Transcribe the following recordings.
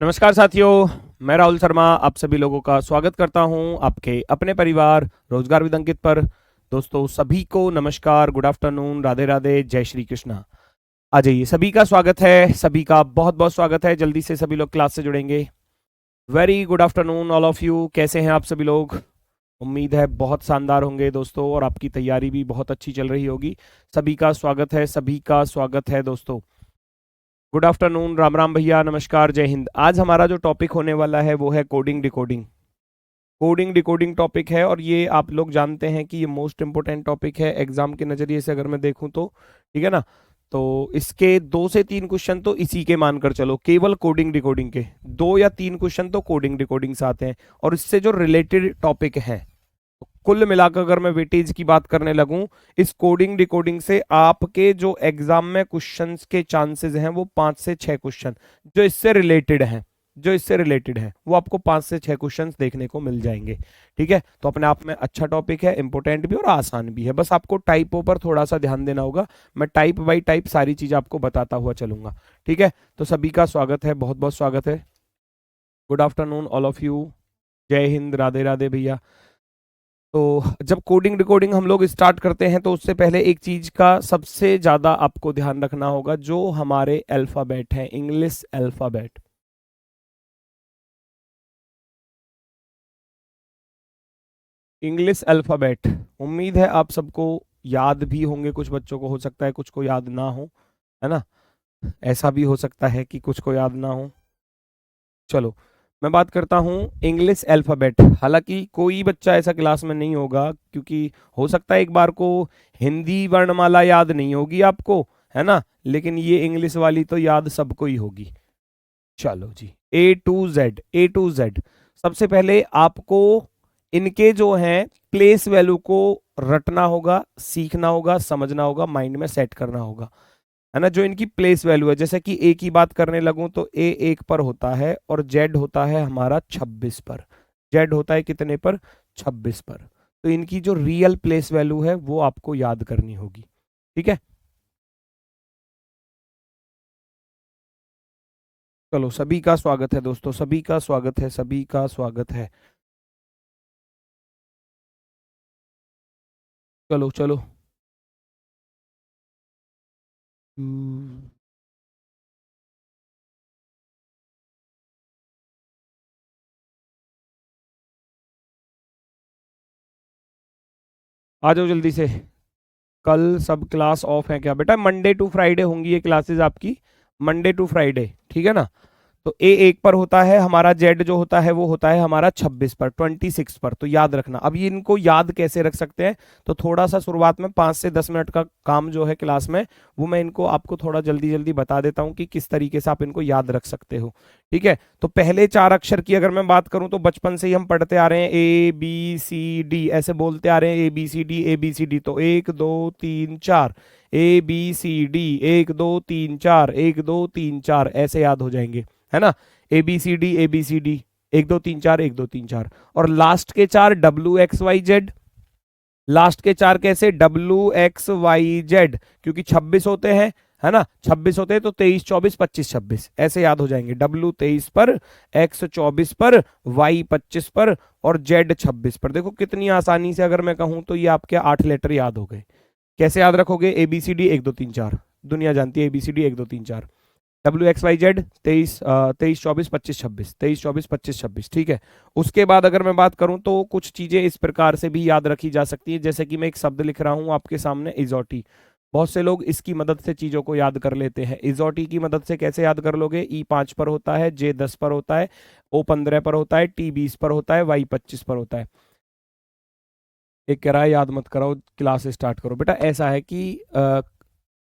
नमस्कार साथियों, मैं राहुल शर्मा आप सभी लोगों का स्वागत करता हूं आपके अपने परिवार रोजगार विद अंकित पर। दोस्तों सभी को नमस्कार, गुड आफ्टरनून, राधे राधे, जय श्री कृष्णा। आ जाइए, सभी का स्वागत है, सभी का बहुत बहुत स्वागत है। जल्दी से सभी लोग क्लास से जुड़ेंगे। Very good afternoon all of you. कैसे हैं आप सभी लोग? उम्मीद है बहुत शानदार होंगे दोस्तों, और आपकी तैयारी भी बहुत अच्छी चल रही होगी। सभी का स्वागत है, सभी का स्वागत है दोस्तों। गुड आफ्टरनून, राम राम भैया, नमस्कार, जय हिंद। आज हमारा जो टॉपिक होने वाला है वो है coding decoding. Coding decoding topic है, और ये आप लोग जानते हैं कि ये मोस्ट इंपोर्टेंट टॉपिक है एग्जाम के नजरिए से अगर मैं देखूं तो। ठीक है ना? तो इसके 2 से 3 क्वेश्चन तो इसी के मानकर चलो, केवल कोडिंग डिकोडिंग के 2 या 3 क्वेश्चन तो कोडिंग डिकोडिंग से आते हैं, और इससे जो रिलेटेड टॉपिक है। तो कुल मिलाकर अगर मैं वेटेज की बात करने लगूं, इस कोडिंग डिकोडिंग से आपके जो एग्जाम में क्वेश्चंस के चांसेस हैं वो 5 से 6 क्वेश्चन जो इससे रिलेटेड है वो आपको 5 से 6 क्वेश्चंस देखने को मिल जाएंगे। ठीक है? तो अपने आप में अच्छा टॉपिक है, इंपोर्टेंट भी और आसान भी है। बस आपको टाइपों पर थोड़ा सा ध्यान देना होगा। मैं टाइप बाई टाइप सारी चीज आपको बताता हुआ चलूंगा। ठीक है? तो सभी का स्वागत है, बहुत बहुत स्वागत है। Good afternoon all of you. जय हिंद, राधे राधे भैया। तो जब कोडिंग डिकोडिंग हम लोग स्टार्ट करते हैं तो उससे पहले एक चीज का सबसे ज्यादा आपको ध्यान रखना होगा, जो हमारे अल्फाबेट है, इंग्लिश अल्फाबेट। इंग्लिश अल्फाबेट उम्मीद है आप सबको याद भी होंगे। कुछ बच्चों को हो सकता है कुछ को याद ना हो, है ना? ऐसा भी हो सकता है कि कुछ को याद ना हो। चलो, मैं बात करता हूँ इंग्लिश अल्फाबेट। हालांकि कोई बच्चा ऐसा क्लास में नहीं होगा, क्योंकि हो सकता है एक बार को हिंदी वर्णमाला याद नहीं होगी आपको, है ना? लेकिन ये इंग्लिश वाली तो याद सबको ही होगी। चलो जी, A to Z, A to Z। सबसे पहले आपको इनके जो हैं प्लेस वैल्यू को रटना होगा, सीखना होगा, समझना होगा, माइंड में सेट करना होगा, है ना? जो इनकी प्लेस वैल्यू है, जैसे कि ए की बात करने लगूं तो ए 1 पर होता है, और जेड होता है हमारा 26 पर। जेड होता है कितने पर? 26 पर। तो इनकी जो रियल प्लेस वैल्यू है वो आपको याद करनी होगी। ठीक है? चलो, सभी का स्वागत है दोस्तों, सभी का स्वागत है, सभी का स्वागत है। चलो चलो। हम्म, आ जाओ जल्दी से। कल सब क्लास ऑफ है क्या बेटा? मंडे टू फ्राइडे होंगी ये क्लासेस आपकी, मंडे टू फ्राइडे। ठीक है ना? तो ए 1 पर होता है हमारा, जेड जो होता है वो होता है हमारा 26 पर, 26 पर। तो याद रखना। अब ये इनको याद कैसे रख सकते हैं, तो थोड़ा सा शुरुआत में 5 से 10 मिनट का काम जो है क्लास में, वो मैं इनको आपको थोड़ा जल्दी जल्दी बता देता हूँ कि किस तरीके से आप इनको याद रख सकते हो। ठीक है? तो पहले 4 अक्षर की अगर मैं बात करूं तो बचपन से ही हम पढ़ते आ रहे हैं, A B C D ऐसे बोलते आ रहे हैं, ABCD ABCD। तो 1 2 3 4, ABCD, 1 2 3 4, 1 2 3 4 ऐसे याद हो जाएंगे, है ना? ABCD ABCD, 1 2 3 4, 1 2 3 4। और लास्ट के 4 WXYZ। लास्ट के 4 कैसे? WXYZ, क्योंकि 26 होते हैं, है ना? 26 होते हैं तो 23 24 25 26 ऐसे याद हो जाएंगे। W 23 पर, X 24 पर, Y 25 पर, और Z 26 पर। देखो कितनी आसानी से अगर मैं कहूं तो ये आपके 8 लेटर याद हो गए। कैसे याद रखोगे? ABCD 1 2 3 4, दुनिया जानती है ABCD 1 2 3 4। WXYZ 23 24 25 26, 23 24 25 26। ठीक है? उसके बाद अगर मैं बात करूं तो कुछ चीजें इस प्रकार से भी याद रखी जा सकती है, जैसे कि मैं एक शब्द लिख रहा हूं आपके सामने, इजोटी। बहुत से लोग इसकी मदद से चीजों को याद कर लेते हैं। इजोटी की मदद से कैसे याद कर लोगे? E 5 पर होता है, J 10 पर होता है, O 15 पर होता है, T 20 पर होता है, Y 25 पर होता है। एक कह रहा है याद मत कराओ, क्लास स्टार्ट करो। बेटा ऐसा है कि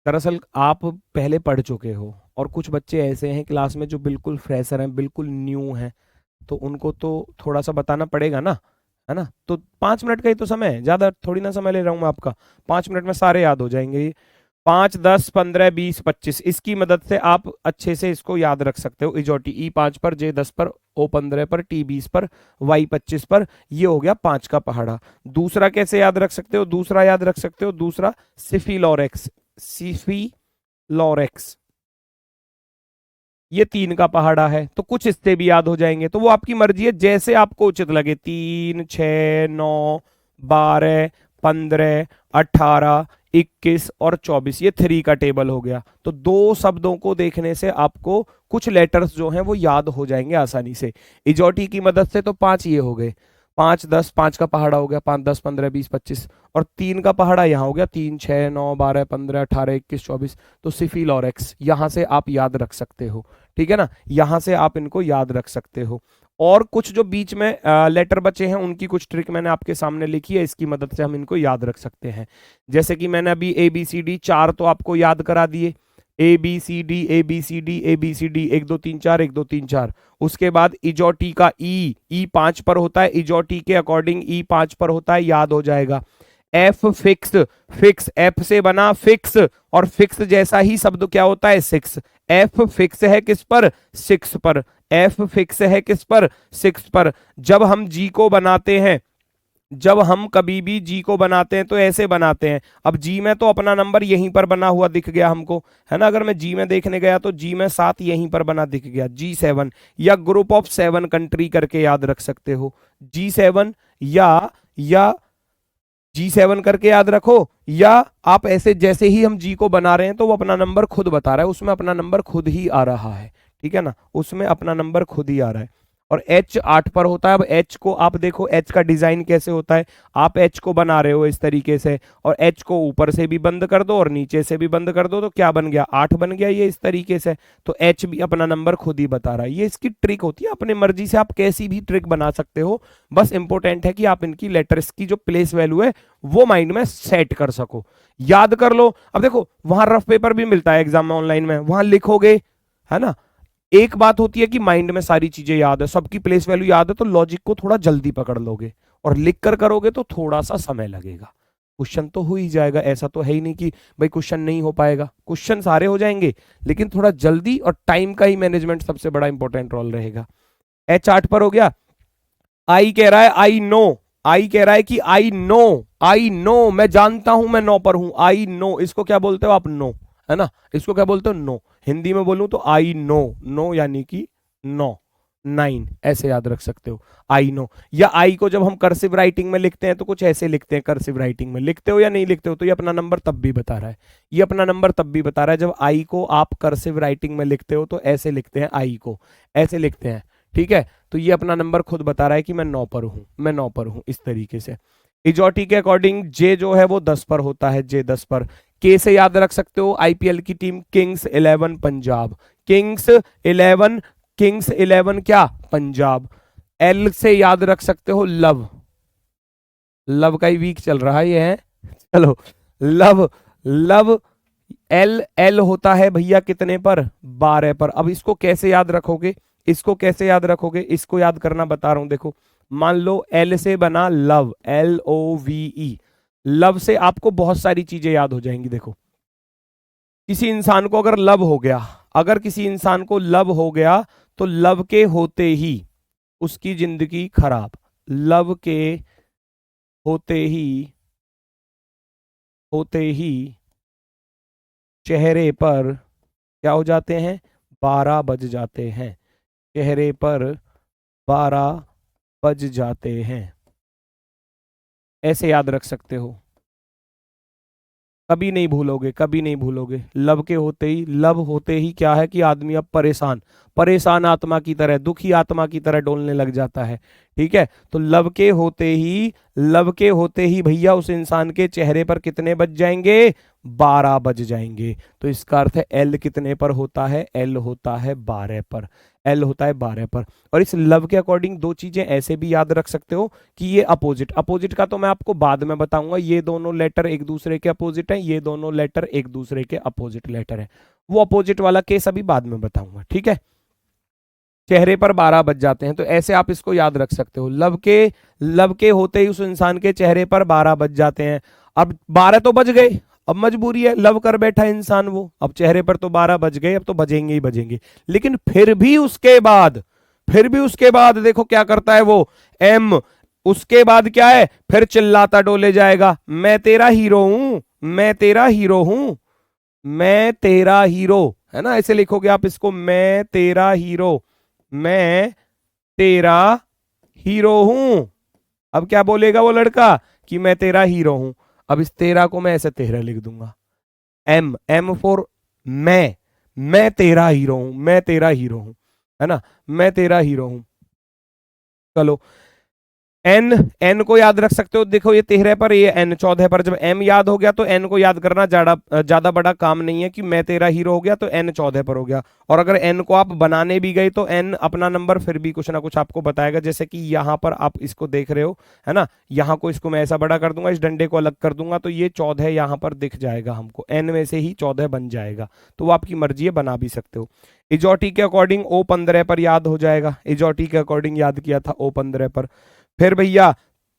दरअसल आप पहले पढ़ चुके हो, और कुछ बच्चे ऐसे हैं क्लास में जो बिल्कुल फ्रेशर हैं, बिल्कुल न्यू हैं। तो उनको तो थोड़ा सा बताना पड़ेगा ना, है ना? तो 5 मिनट का ही तो समय है, ज्यादा थोड़ी ना समय ले रहा हूँ मैं आपका। 5 मिनट में सारे याद हो जाएंगे। 5 10 15 20 25, इसकी मदद से आप अच्छे से इसको याद रख सकते हो। इजोटी E 5 पर, J 10 पर, O 15 पर, T 20 पर, Y 25 पर। ये हो गया 5 का पहाड़ा। दूसरा कैसे याद रख सकते हो? दूसरा याद रख सकते हो, दूसरा सिफिलोरेक्स। सिफिलोरेक्स ये 3 का पहाड़ा है, तो कुछ इससे भी याद हो जाएंगे। तो वो आपकी मर्जी है, जैसे आपको उचित लगे। 3, 6, 9, 12, 15, 18, 21 और 24, ये 3 का टेबल हो गया। तो 2 शब्दों को देखने से आपको कुछ लेटर्स जो हैं वो याद हो जाएंगे आसानी से। इजोटी की मदद से तो 5 ये हो गए, 5, 10, 5 का पहाड़ा हो गया, 5, 10, 15, 20, 25, और 3 का पहाड़ा यहाँ हो गया, 3, 6, 9, 12, 15, 18, 21, 24। तो सिफिल और एक्स यहाँ से आप याद रख सकते हो, ठीक है ना, यहाँ से आप इनको याद रख सकते हो। और कुछ जो बीच में लेटर बचे हैं उनकी कुछ ट्रिक मैंने आपके सामने लिखी है, इसकी मदद से हम इनको याद रख सकते हैं। जैसे कि मैंने अभी ABCD 4 तो आपको याद करा दिए, ABCD ABCD ABCD 1 2 3 4 1 2 3 4। उसके बाद इजोटी का ई 5 पर होता है, इजोटी के अकॉर्डिंग ई 5 पर होता है, याद हो जाएगा। एफ फिक्स, फिक्स एफ से बना फिक्स, और फिक्स जैसा ही शब्द क्या होता है 6। एफ फिक्स है किस पर, 6 पर। एफ फिक्स है किस पर, 6 पर। जब हम जी को बनाते हैं, जब हम कभी भी जी को बनाते हैं तो ऐसे बनाते हैं। अब जी में तो अपना नंबर यहीं पर बना हुआ दिख गया हमको, है ना। अगर मैं जी में देखने गया तो जी में 7 यहीं पर बना दिख गया, G7, या ग्रुप ऑफ 7 कंट्री करके याद रख सकते हो, G7 या G7 करके याद रखो। या आप ऐसे, जैसे ही हम जी को बना रहे हैं तो वो अपना नंबर खुद बता रहा है, उसमें अपना नंबर खुद ही आ रहा है, ठीक है ना, उसमें अपना नंबर खुद ही आ रहा है। और H 8 पर होता है। अब H को आप देखो, H का डिजाइन कैसे होता है, आप H को बना रहे हो इस तरीके से, और H को ऊपर से भी बंद कर दो और नीचे से भी बंद कर दो, तो क्या बन गया, 8 बन गया, ये इस तरीके से। तो H भी अपना नंबर खुद ही बता रहा है। ये इसकी ट्रिक होती है, अपने मर्जी से आप कैसी भी ट्रिक बना सकते हो, बस इंपॉर्टेंट है कि आप इनकी लेटर्स की जो प्लेस वैल्यू है वो माइंड में सेट कर सको, याद कर लो। अब देखो वहां रफ पेपर भी मिलता है एग्जाम में, ऑनलाइन में, वहां लिखोगे, है ना। एक बात होती है कि माइंड में सारी चीजें याद है, सबकी प्लेस वैल्यू याद है, तो लॉजिक को थोड़ा जल्दी पकड़ लोगे, और लिख कर करोगे तो थोड़ा सा समय लगेगा। क्वेश्चन तो हो ही जाएगा, ऐसा तो है ही नहीं कि भाई क्वेश्चन नहीं हो पाएगा, क्वेश्चन सारे हो जाएंगे, लेकिन थोड़ा जल्दी और टाइम का ही मैनेजमेंट सबसे बड़ा इंपॉर्टेंट रोल रहेगा। H 8 पर हो गया। आई कह रहा है आई नो, आई कह रहा है कि आई नो, मैं जानता हूं, मैं 9 पर हूं, आई नो। इसको क्या बोलते हो आप, नो, है ना, इसको क्या बोलते हो, नो। हिंदी में बोलूं तो आई नो, नो यानी कि 9, 9 ऐसे याद रख सकते हो, आई नो। या आई को जब हम कर्सिव राइटिंग में लिखते हैं तो कुछ ऐसे लिखते हैं, कर्सिव राइटिंग में लिखते हो या नहीं लिखते हो, तो ये अपना नंबर तब भी बता रहा है, ये अपना नंबर तब भी बता रहा है। जब आई को आप कर्सिव राइटिंग में लिखते हो तो ऐसे लिखते हैं, आई को ऐसे लिखते हैं, ठीक है। तो ये अपना नंबर खुद बता रहा है कि मैं 9 पर हूं, मैं 9 पर हूं, इस तरीके से। इजोटी के अकॉर्डिंग जे जो है वो 10 पर होता है, जे 10 पर। के से याद रख सकते हो आईपीएल की team Kings 11 Punjab, Kings 11, Kings 11 क्या, पंजाब। एल से याद रख सकते हो लव, लव का ही वीक चल रहा है ये है, चलो लव, लव एल, एल होता है भैया कितने पर, 12 पर। अब इसको कैसे याद रखोगे, इसको कैसे याद रखोगे, इसको याद करना बता रहा हूं, देखो मान लो एल से बना लव, LOVE, लव से आपको बहुत सारी चीजें याद हो जाएंगी। देखो किसी इंसान को अगर लव हो गया, अगर किसी इंसान को लव हो गया तो लव के होते ही उसकी जिंदगी खराब, लव के होते ही चेहरे पर क्या हो जाते हैं, 12 बज जाते हैं, चेहरे पर 12 बज जाते हैं, ऐसे याद रख सकते हो। कभी नहीं भूलोगे, कभी नहीं भूलोगे। लव के होते ही, लव होते ही क्या है कि आदमी अब परेशान, परेशान आत्मा की तरह, दुखी आत्मा की तरह डोलने लग जाता है, ठीक है। तो लव के होते ही, लव के होते ही भैया उस इंसान के चेहरे पर कितने बज जाएंगे, 12 बज जाएंगे। तो इसका अर्थ है एल कितने पर होता है, एल होता है 12 पर, एल होता है 12 पर। और इस लव के अकॉर्डिंग दो चीजें ऐसे भी याद रख सकते हो कि ये अपोजिट, अपोजिट का तो मैं आपको बाद में बताऊंगा, ये दोनों लेटर एक दूसरे के अपोजिट हैं, ये दोनों लेटर एक दूसरे के अपोजिट लेटर हैं, वो अपोजिट वाला केस अभी बाद में बताऊंगा, ठीक है। चेहरे पर 12 बज जाते हैं, तो ऐसे आप इसको याद रख सकते हो, लव के होते ही उस इंसान के चेहरे पर 12 बज जाते हैं। अब 12 तो बज गए, अब मजबूरी है, लव कर बैठा इंसान वो, अब चेहरे पर तो 12 बज गए, अब तो बजेंगे ही बजेंगे। लेकिन फिर भी उसके बाद, फिर भी उसके बाद देखो क्या करता है वो, एम, उसके बाद क्या है, फिर चिल्लाता डोले जाएगा, मैं तेरा हीरो हूं, मैं तेरा हीरो हूं, मैं तेरा हीरो, है ना, ऐसे लिखोगे आप इसको, मैं तेरा हीरो, मैं तेरा हीरो हूं। अब क्या बोलेगा वो लड़का कि मैं तेरा हीरो हूं। अब इस तेरा को मैं ऐसे तेरा लिख दूंगा, एम, एम फॉर मैं तेरा हीरो हूं, मैं तेरा हीरो हूं, है ना, मैं तेरा हीरो हूं। चलो, एन, एन को याद रख सकते हो, देखो ये 13 पर, ये एन 14 पर। जब एम याद हो गया तो एन को याद करना ज्यादा बड़ा काम नहीं है, कि मैं तेरा हीरो हो गया तो एन 14 पर हो गया। और अगर एन को आप बनाने भी गए तो एन अपना नंबर फिर भी कुछ ना कुछ आपको बताएगा, जैसे कि यहाँ पर आप इसको देख रहे हो, है ना, यहाँ को इसको मैं ऐसा बड़ा कर दूंगा, इस डंडे को अलग कर दूंगा, तो ये 14 यहाँ पर दिख जाएगा हमको, एन में से ही 14 बन जाएगा। तो वो आपकी मर्जी है, बना भी सकते हो। इजोटी के अकॉर्डिंग ओ 15 पर याद हो जाएगा, इजोटी के अकॉर्डिंग याद किया था ओ 15 पर। फिर भैया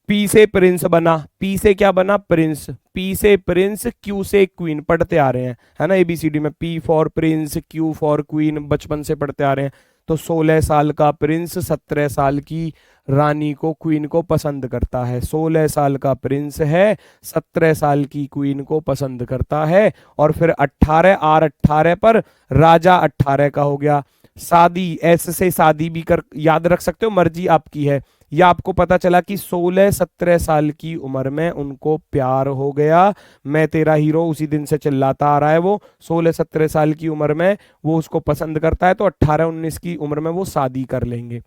पी से प्रिंस बना, पी से क्या बना, प्रिंस, पी से प्रिंस, क्यू से क्वीन, पढ़ते आ रहे हैं, है ना, एबीसीडी में, P for Prince, Q for queen, बचपन से पढ़ते आ रहे हैं। तो 16 साल का प्रिंस 17 साल की रानी को, क्वीन को पसंद करता है, 16 साल का प्रिंस है, 17 साल की क्वीन को पसंद करता है। और फिर 18, आर 18 पर राजा 18 का हो गया। शादी, एस से शादी भी कर याद रख सकते हो, मर्जी आपकी है। या आपको पता चला कि 16-17 साल की उम्र में उनको प्यार हो गया, मैं तेरा हीरो उसी दिन से चिल्लाता आ रहा है, वो 16-17 साल की उम्र में वो उसको पसंद करता है, तो 18-19 की उम्र में वो शादी कर लेंगे।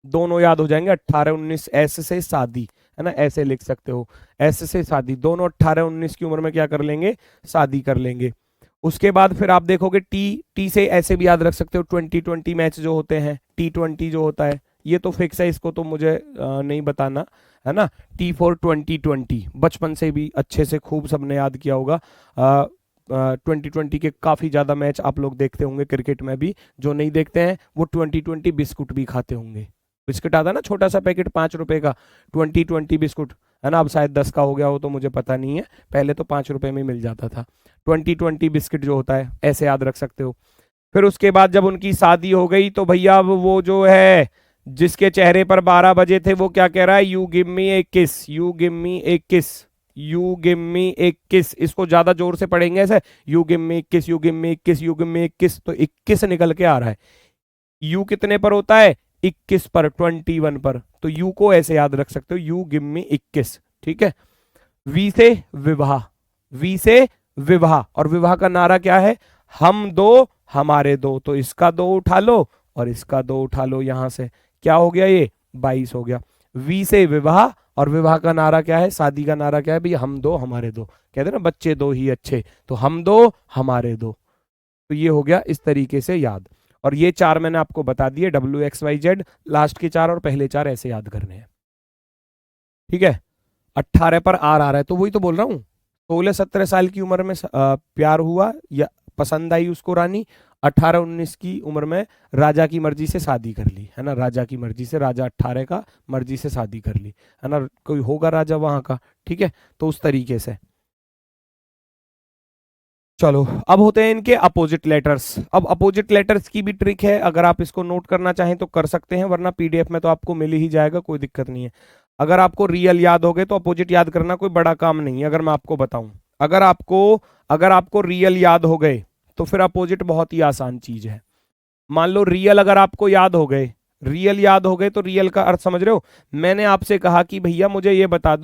दोनों याद हो जाएंगे, 18-19, एस से शादी, है ना, ऐसे लिख सकते हो, एस से शादी, दोनों 18-19 की उम्र में क्या कर लेंगे, शादी कर लेंगे। उसके बाद फिर आप देखोगे टी, टी से ऐसे भी याद रख सकते हो, 2020 मैच जो होते हैं, T20 जो होता है, ये तो फिक्स है, इसको तो मुझे नहीं बताना, है ना। टी फॉर 2020, बचपन से भी अच्छे से खूब सबने याद किया होगा। 2020 के काफी ज्यादा मैच आप लोग देखते होंगे क्रिकेट में भी, जो नहीं देखते हैं वो 2020 बिस्कुट भी खाते होंगे। बिस्कुट आता है ना, छोटा सा पैकेट 5 रुपए का, 2020 बिस्कुट, है ना, अब शायद 10 का हो गया हो तो मुझे पता नहीं है, पहले तो 5 रुपए में मिल जाता था। 2020 बिस्किट जो होता है, ऐसे याद रख सकते हो। फिर उसके बाद जब उनकी शादी हो गई तो भैया अब वो जो है जिसके चेहरे पर 12 बजे थे, वो क्या कह रहा है, यू गिव मी ए किस, यू गिव मी ए किस, यू गिव मी ए किस। इसको ज्यादा जोर से पढ़ेंगे ऐसे, यू गिव मी किस, यू गिव मी किस, यू गिव मी किस, तो 21 निकल के आ रहा है। यू कितने पर होता है, 21 पर, 21 पर, तो यू को ऐसे याद रख सकते हो, यू गिव मी 21, ठीक है। वी से विवाह, वी से विवाह, और विवाह का नारा क्या है, हम दो हमारे दो, तो इसका 2 उठा लो और इसका 2 उठा लो, यहां से क्या हो गया, ये 22 हो गया। वी से विवाह, और विवाह का नारा क्या है, शादी का नारा क्या है भैया, हम दो हमारे दो, कहते ना बच्चे दो ही अच्छे, तो हम दो हमारे दो। तो ये हो गया इस तरीके से याद। और ये 4 मैंने आपको बता दिए, WXYZ, लास्ट के 4 और पहले 4 ऐसे याद करने हैं, ठीक है। 18 पर आर आ रहा है, तो वही तो बोल रहा हूँ, 16-17 साल की उम्र में प्यार हुआ या पसंद आई उसको रानी, 18-19 की उम्र में राजा की मर्जी से शादी कर ली, है ना, राजा की मर्जी से, राजा 18 का मर्जी से शादी कर ली, है ना, कोई होगा राजा वहां का, ठीक है, तो उस तरीके से। चलो, अब होते हैं इनके अपोजिट लेटर्स। अब अपोजिट लेटर्स की भी ट्रिक है, अगर आप इसको नोट करना चाहें तो कर सकते हैं, वरना पीडीएफ में तो आपको मिल ही जाएगा, कोई दिक्कत नहीं है। अगर आपको रियल याद हो गए तो अपोजिट याद करना कोई बड़ा काम नहीं है, अगर मैं आपको बताऊं, अगर आपको रियल याद हो गए तो फिर अपोजिट बहुत ही आसान चीज है। मान लो रियल अगर आपको याद हो गए, रियल याद हो गए, तो रियल का अर्थ समझ रहे हो। मैंने आपसे कहा कि भैया मुझे ये बता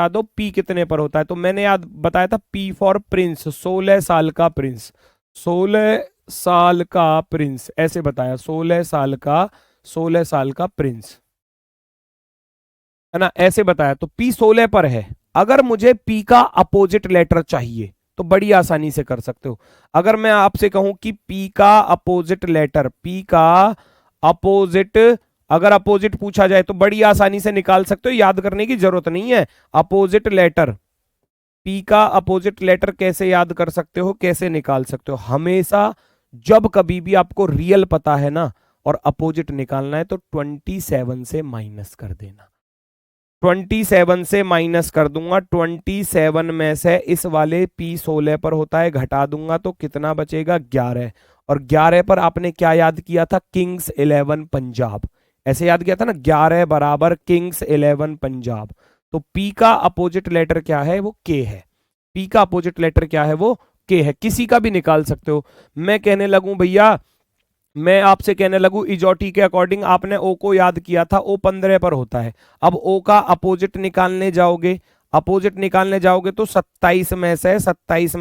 दो पी कितने पर होता है, तो मैंने याद बताया था पी फॉर प्रिंस, 16 साल का प्रिंस, 16 साल का प्रिंस, ऐसे बताया, 16 साल का प्रिंस, है ना, ऐसे बताया, तो पी 16 पर है। अगर मुझे पी का अपोजिट लेटर चाहिए तो बड़ी आसानी से कर सकते हो। अगर मैं आपसे कहूं कि पी का अपोजिट लेटर, पी का अपोजिट, अगर अपोजिट पूछा जाए तो बड़ी आसानी से निकाल सकते हो, याद करने की जरूरत नहीं है। अपोजिट लेटर, पी का अपोजिट लेटर कैसे याद कर सकते हो, कैसे निकाल सकते हो, हमेशा जब कभी भी आपको रियल पता है ना और अपोजिट निकालना है तो 27 से माइनस कर देना। 27 से माइनस कर दूंगा, 27 में से इस वाले P16 पर होता है घटा दूंगा तो कितना बचेगा, 11। और 11 पर आपने क्या याद किया था, किंग्स 11 पंजाब, ऐसे याद किया था ना, 11 बराबर किंग्स 11 पंजाब। तो P का अपोजिट लेटर क्या है, वो K है। P का अपोजिट लेटर क्या है, वो के है, किसी का भी निकाल सकते हो। मैं कहने लगूं भैया, मैं आपसे कहने लगूं इजोटी के अकॉर्डिंग आपने ओ को याद किया था, ओ 15 पर होता है। अब ओ का अपोजिट निकालने जाओगे, अपोजिट निकालने जाओगे तो 27 में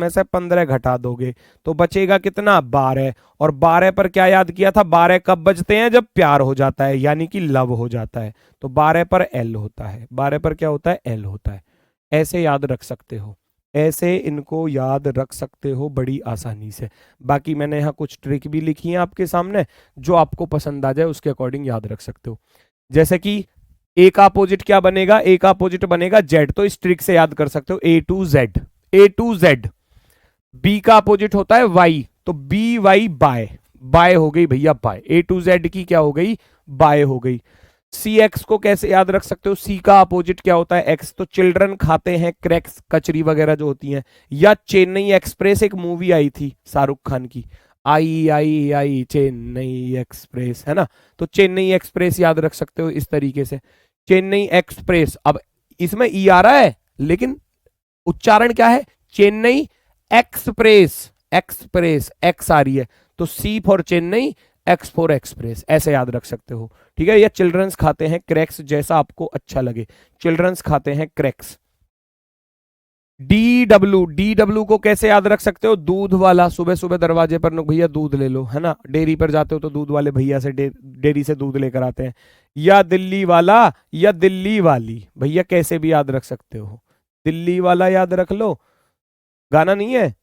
से 15 घटा दोगे तो बचेगा कितना, 12। और 12 पर क्या याद किया था, 12 कब बचते हैं, जब प्यार हो जाता है यानी कि लव हो जाता है। तो 12 पर एल होता है, 12 पर क्या होता है, एल होता है। ऐसे याद रख सकते हो, ऐसे इनको याद रख सकते हो बड़ी आसानी से। बाकी मैंने यहाँ कुछ ट्रिक भी लिखी है आपके सामने, जो आपको पसंद आ जाए उसके अकॉर्डिंग याद रख सकते हो। जैसे कि ए का अपोजिट क्या बनेगा, ए का अपोजिट बनेगा जेड, तो इस ट्रिक से याद कर सकते हो, A to Z, A to Z. B का अपोजिट होता है वाई, तो बी वाई बाय, बाय हो गई भैया बाय, ए टू जेड की क्या हो गई, बाय हो गई। सी एक्स को कैसे याद रख सकते हो, सी का अपोजिट क्या होता है, एक्स, तो चिल्ड्रन खाते हैं क्रैक्स, कचरी वगैरह जो होती हैं। या चेन्नई एक्सप्रेस, एक मूवी आई थी शाहरुख खान की, आई आई आई चेन्नई एक्सप्रेस, है ना, तो चेन्नई एक्सप्रेस याद रख सकते हो इस तरीके से, चेन्नई एक्सप्रेस। अब इसमें ई आ रहा है लेकिन उच्चारण क्या है, चेन्नई एक्सप्रेस, एक्सप्रेस एक्स आ रही है, तो C for Chennai, X for express, ऐसे याद रख सकते हो। ठीक है, या चिल्ड्रंस खाते हैं क्रैक्स, जैसा आपको अच्छा लगे, चिल्ड्रंस खाते हैं cracks. D W, D W को कैसे याद रख सकते हो, दूध वाला, सुबह सुबह दरवाजे पर भैया दूध ले लो, है ना, डेयरी पर जाते हो तो दूध वाले भैया से डेयरी से दूध लेकर आते हैं। या दिल्ली वाला, या दिल्ली वाली, भैया कैसे भी याद रख सकते हो, दिल्ली वाला याद रख लो, गाना नहीं है,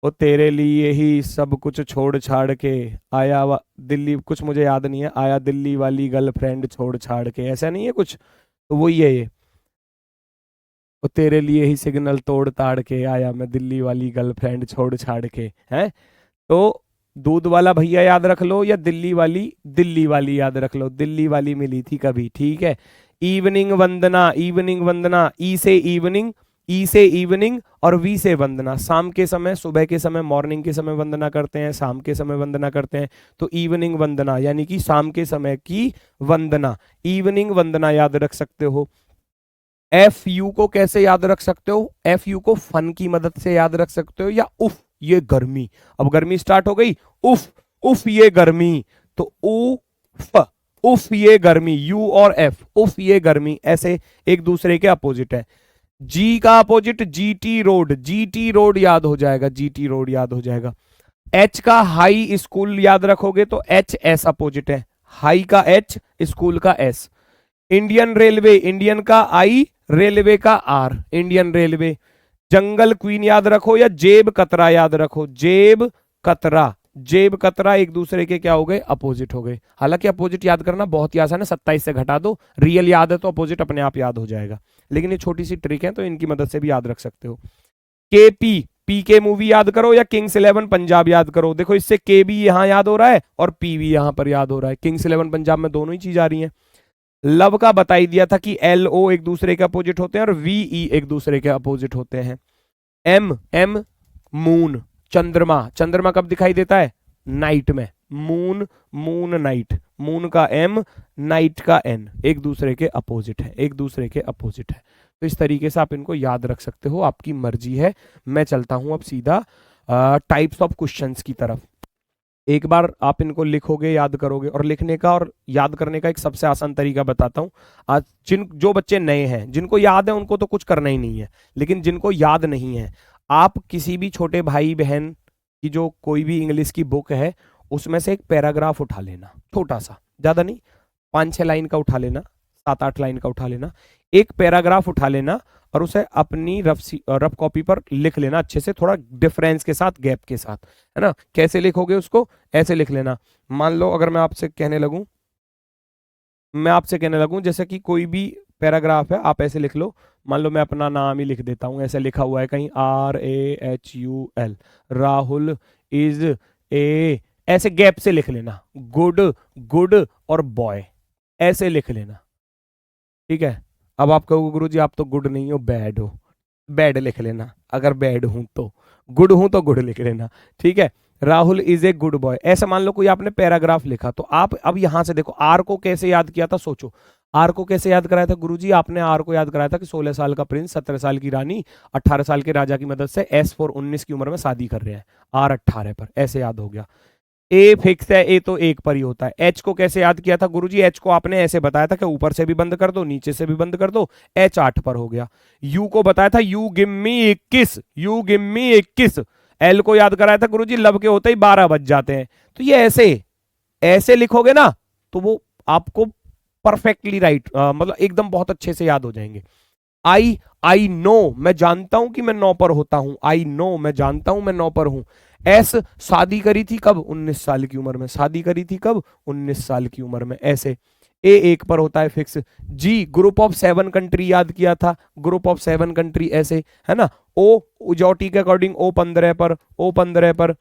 वो तेरे लिए ही सब कुछ छोड़ छाड़ के आया दिल्ली, कुछ मुझे याद नहीं है, आया दिल्ली वाली गर्लफ्रेंड छोड़ छाड़ के, ऐसा नहीं है कुछ, तो वही है ये, वो तेरे लिए ही सिग्नल तोड़ ताड़ के आया मैं दिल्ली वाली गर्लफ्रेंड छोड़ छाड़ के, है। तो दूध वाला भैया याद रख लो, या दिल्ली वाली याद रख लो, दिल्ली वाली मिली थी कभी, ठीक है। इवनिंग वंदना, इवनिंग वंदना, ई से इवनिंग, ई से इवनिंग और वी से वंदना, शाम के समय, सुबह के समय, मॉर्निंग के समय वंदना करते हैं, शाम के समय वंदना करते हैं, तो इवनिंग वंदना यानी कि शाम के समय की वंदना, इवनिंग वंदना याद रख सकते हो। एफ यू को कैसे याद रख सकते हो, एफ यू को फन की मदद से याद रख सकते हो, या उफ ये गर्मी, अब गर्मी स्टार्ट हो गई, उफ, उफ ये गर्मी, तो उफ, उफ ये गर्मी, यू और एफ, उफ ये गर्मी, ऐसे एक दूसरे के अपोजिट है। जी का opposite GT road, GT road याद हो जाएगा, जीटी रोड याद हो जाएगा। एच का हाई स्कूल याद रखोगे तो एच एस अपोजिट है, हाई का एच, स्कूल का एस। इंडियन रेलवे, इंडियन का आई, रेलवे का R, Indian railway. Jungle queen याद रखो, या जेब कतरा याद रखो, जेब कतरा, जेब कतरा एक दूसरे के क्या हो गए, अपोजिट हो गए। हालांकि अपोजिट याद करना बहुत ही आसान है, 27 से घटा दो, रियल याद है तो अपोजिट अपने आप याद हो जाएगा, लेकिन ये छोटी सी ट्रिक है तो इनकी मदद से भी याद रख सकते हो। के पी, पी के मूवी याद करो, या किंग्स 11 पंजाब याद करो, देखो इससे के भी यहां याद हो रहा है और पी भी यहां पर याद हो रहा है, किंग्स 11 पंजाब में दोनों ही चीज आ रही है। लव का बताई दिया था कि एल ओ एक दूसरे के अपोजिट होते हैं और वी ई एक दूसरे के अपोजिट होते हैं। एम, एम मून, चंद्रमा, चंद्रमा कब दिखाई देता है, नाइट में, मून, मून नाइट, मून का एम, नाइट का एन, एक दूसरे के अपोजिट है, एक दूसरे के अपोजिट है। तो इस तरीके से आप इनको याद रख सकते हो, आपकी मर्जी है। मैं चलता हूं अब सीधा टाइप्स ऑफ क्वेश्चंस की तरफ। एक बार आप इनको लिखोगे, याद करोगे, और लिखने का और याद करने का एक सबसे आसान तरीका बताता हूं। आज जो बच्चे नए हैं, जिनको याद है उनको तो कुछ करना ही नहीं है, लेकिन जिनको याद नहीं है, आप किसी भी छोटे भाई बहन की जो कोई भी इंग्लिश की बुक है उसमें से एक पैराग्राफ उठा लेना, छोटा सा, ज्यादा नहीं, 5-6 लाइन का उठा लेना, 7-8 लाइन का उठा लेना, एक पैराग्राफ उठा लेना और उसे अपनी रफ कॉपी पर लिख लेना अच्छे से, थोड़ा डिफरेंस के साथ, गैप के साथ, है ना। कैसे लिखोगे उसको, ऐसे लिख लेना। मान लो अगर मैं आपसे कहने लगूं जैसे कि कोई भी पैराग्राफ है, आप ऐसे लिख लो, मान लो मैं अपना नाम ही लिख देता हूं, ऐसे लिखा हुआ है कहीं RAHUL, राहुल इज ए, ऐसे गैप से लिख लेना, गुड, गुड और बॉय, ऐसे लिख लेना, ठीक है। अब आप कहोगे गुरुजी आप तो गुड नहीं हो, बैड हो, बैड लिख लेना, अगर बैड हूं तो, गुड हूं तो गुड लिख लेना, ठीक है। Rahul is a good boy, ऐसा मान लो कोई आपने पैराग्राफ लिखा, तो आप अब यहां से देखो आर को कैसे याद किया था, सोचो आर को कैसे याद कराया था गुरुजी? आपने आर को याद कराया था कि 16 साल का प्रिंस 17 साल की रानी 18 साल के राजा की मदद से एस फॉर 19 की उम्र में शादी कर रहे हैं, आर 18 पर, ऐसे याद हो गया। ए फिक्स है, ए तो एक पर ही होता है। एच को कैसे याद किया था गुरुजी? एच को आपने ऐसे बताया था कि ऊपर से भी बंद कर दो नीचे से भी बंद कर दो, एच 8 पर हो गया। यू को बताया था you give me 21, you give me 21। L को याद कराया था गुरुजी लब के होते ही 12 बज जाते हैं। तो ये ऐसे ऐसे लिखोगे ना तो वो आपको परफेक्टली राइट, मतलब एकदम बहुत अच्छे से याद हो जाएंगे। आई नो, मैं जानता हूं कि मैं 9 पर होता हूं, आई नो, मैं जानता हूं मैं 9 पर हूं। एस शादी करी थी कब? 19 साल की उम्र में। शादी करी थी कब? 19 साल की उम्र में, ऐसे। ए एक पर होता है fix. G group of 7 country याद किया था, ग्रुप ऑफ 7 कंट्री, ऐसे है ना। ओ जॉटी के अकॉर्डिंग ओ 15 पर, ओ 15 पर।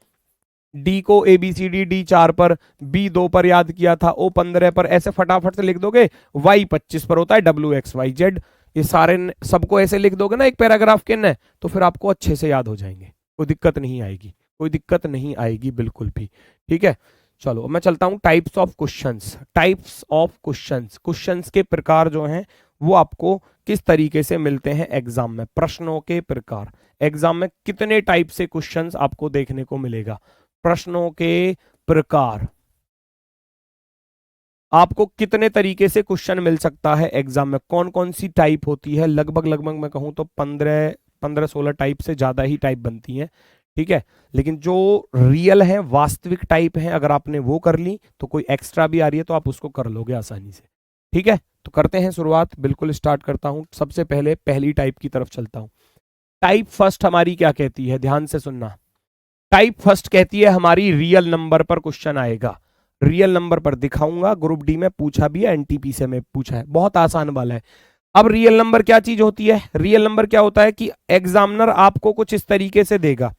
डी को A B C D, D 4 पर, बी 2 पर याद किया था, ओ 15 पर, ऐसे फटाफट से लिख दोगे। वाई 25 पर होता है, डब्ल्यू एक्स वाई जेड, ये सारे सबको ऐसे लिख दोगे ना एक पैराग्राफ के अंदर, तो फिर आपको अच्छे से याद हो जाएंगे, कोई दिक्कत नहीं आएगी, कोई दिक्कत नहीं आएगी बिल्कुल भी। ठीक है, चलो मैं चलता हूं types of questions. Types of questions, questions के प्रकार जो हैं वो आपको किस तरीके से मिलते हैं एग्जाम में। प्रश्नों के प्रकार, एग्जाम में कितने टाइप से क्वेश्चंस आपको देखने को मिलेगा। प्रश्नों के प्रकार, आपको कितने तरीके से क्वेश्चन मिल सकता है एग्जाम में, कौन कौन सी टाइप होती है। लगभग लगभग मैं कहूं तो 15-16 टाइप से ज्यादा ही टाइप बनती हैं। ठीक है, लेकिन जो रियल है, वास्तविक टाइप है, अगर आपने वो कर ली तो कोई एक्स्ट्रा भी आ रही है तो आप उसको कर लोगे आसानी से। ठीक है, तो करते हैं शुरुआत, बिल्कुल स्टार्ट करता हूं। सबसे पहले पहली टाइप की तरफ चलता हूं। टाइप फर्स्ट हमारी क्या कहती है, ध्यान से सुनना। टाइप फर्स्ट कहती है हमारी रियल नंबर पर क्वेश्चन आएगा। रियल नंबर पर दिखाऊंगा, ग्रुप डी में पूछा भी है, एनटीपीसी में पूछा है, बहुत आसान वाला है। अब रियल नंबर क्या चीज होती है? रियल नंबर क्या होता है कि एग्जामिनर आपको कुछ इस तरीके से देगा।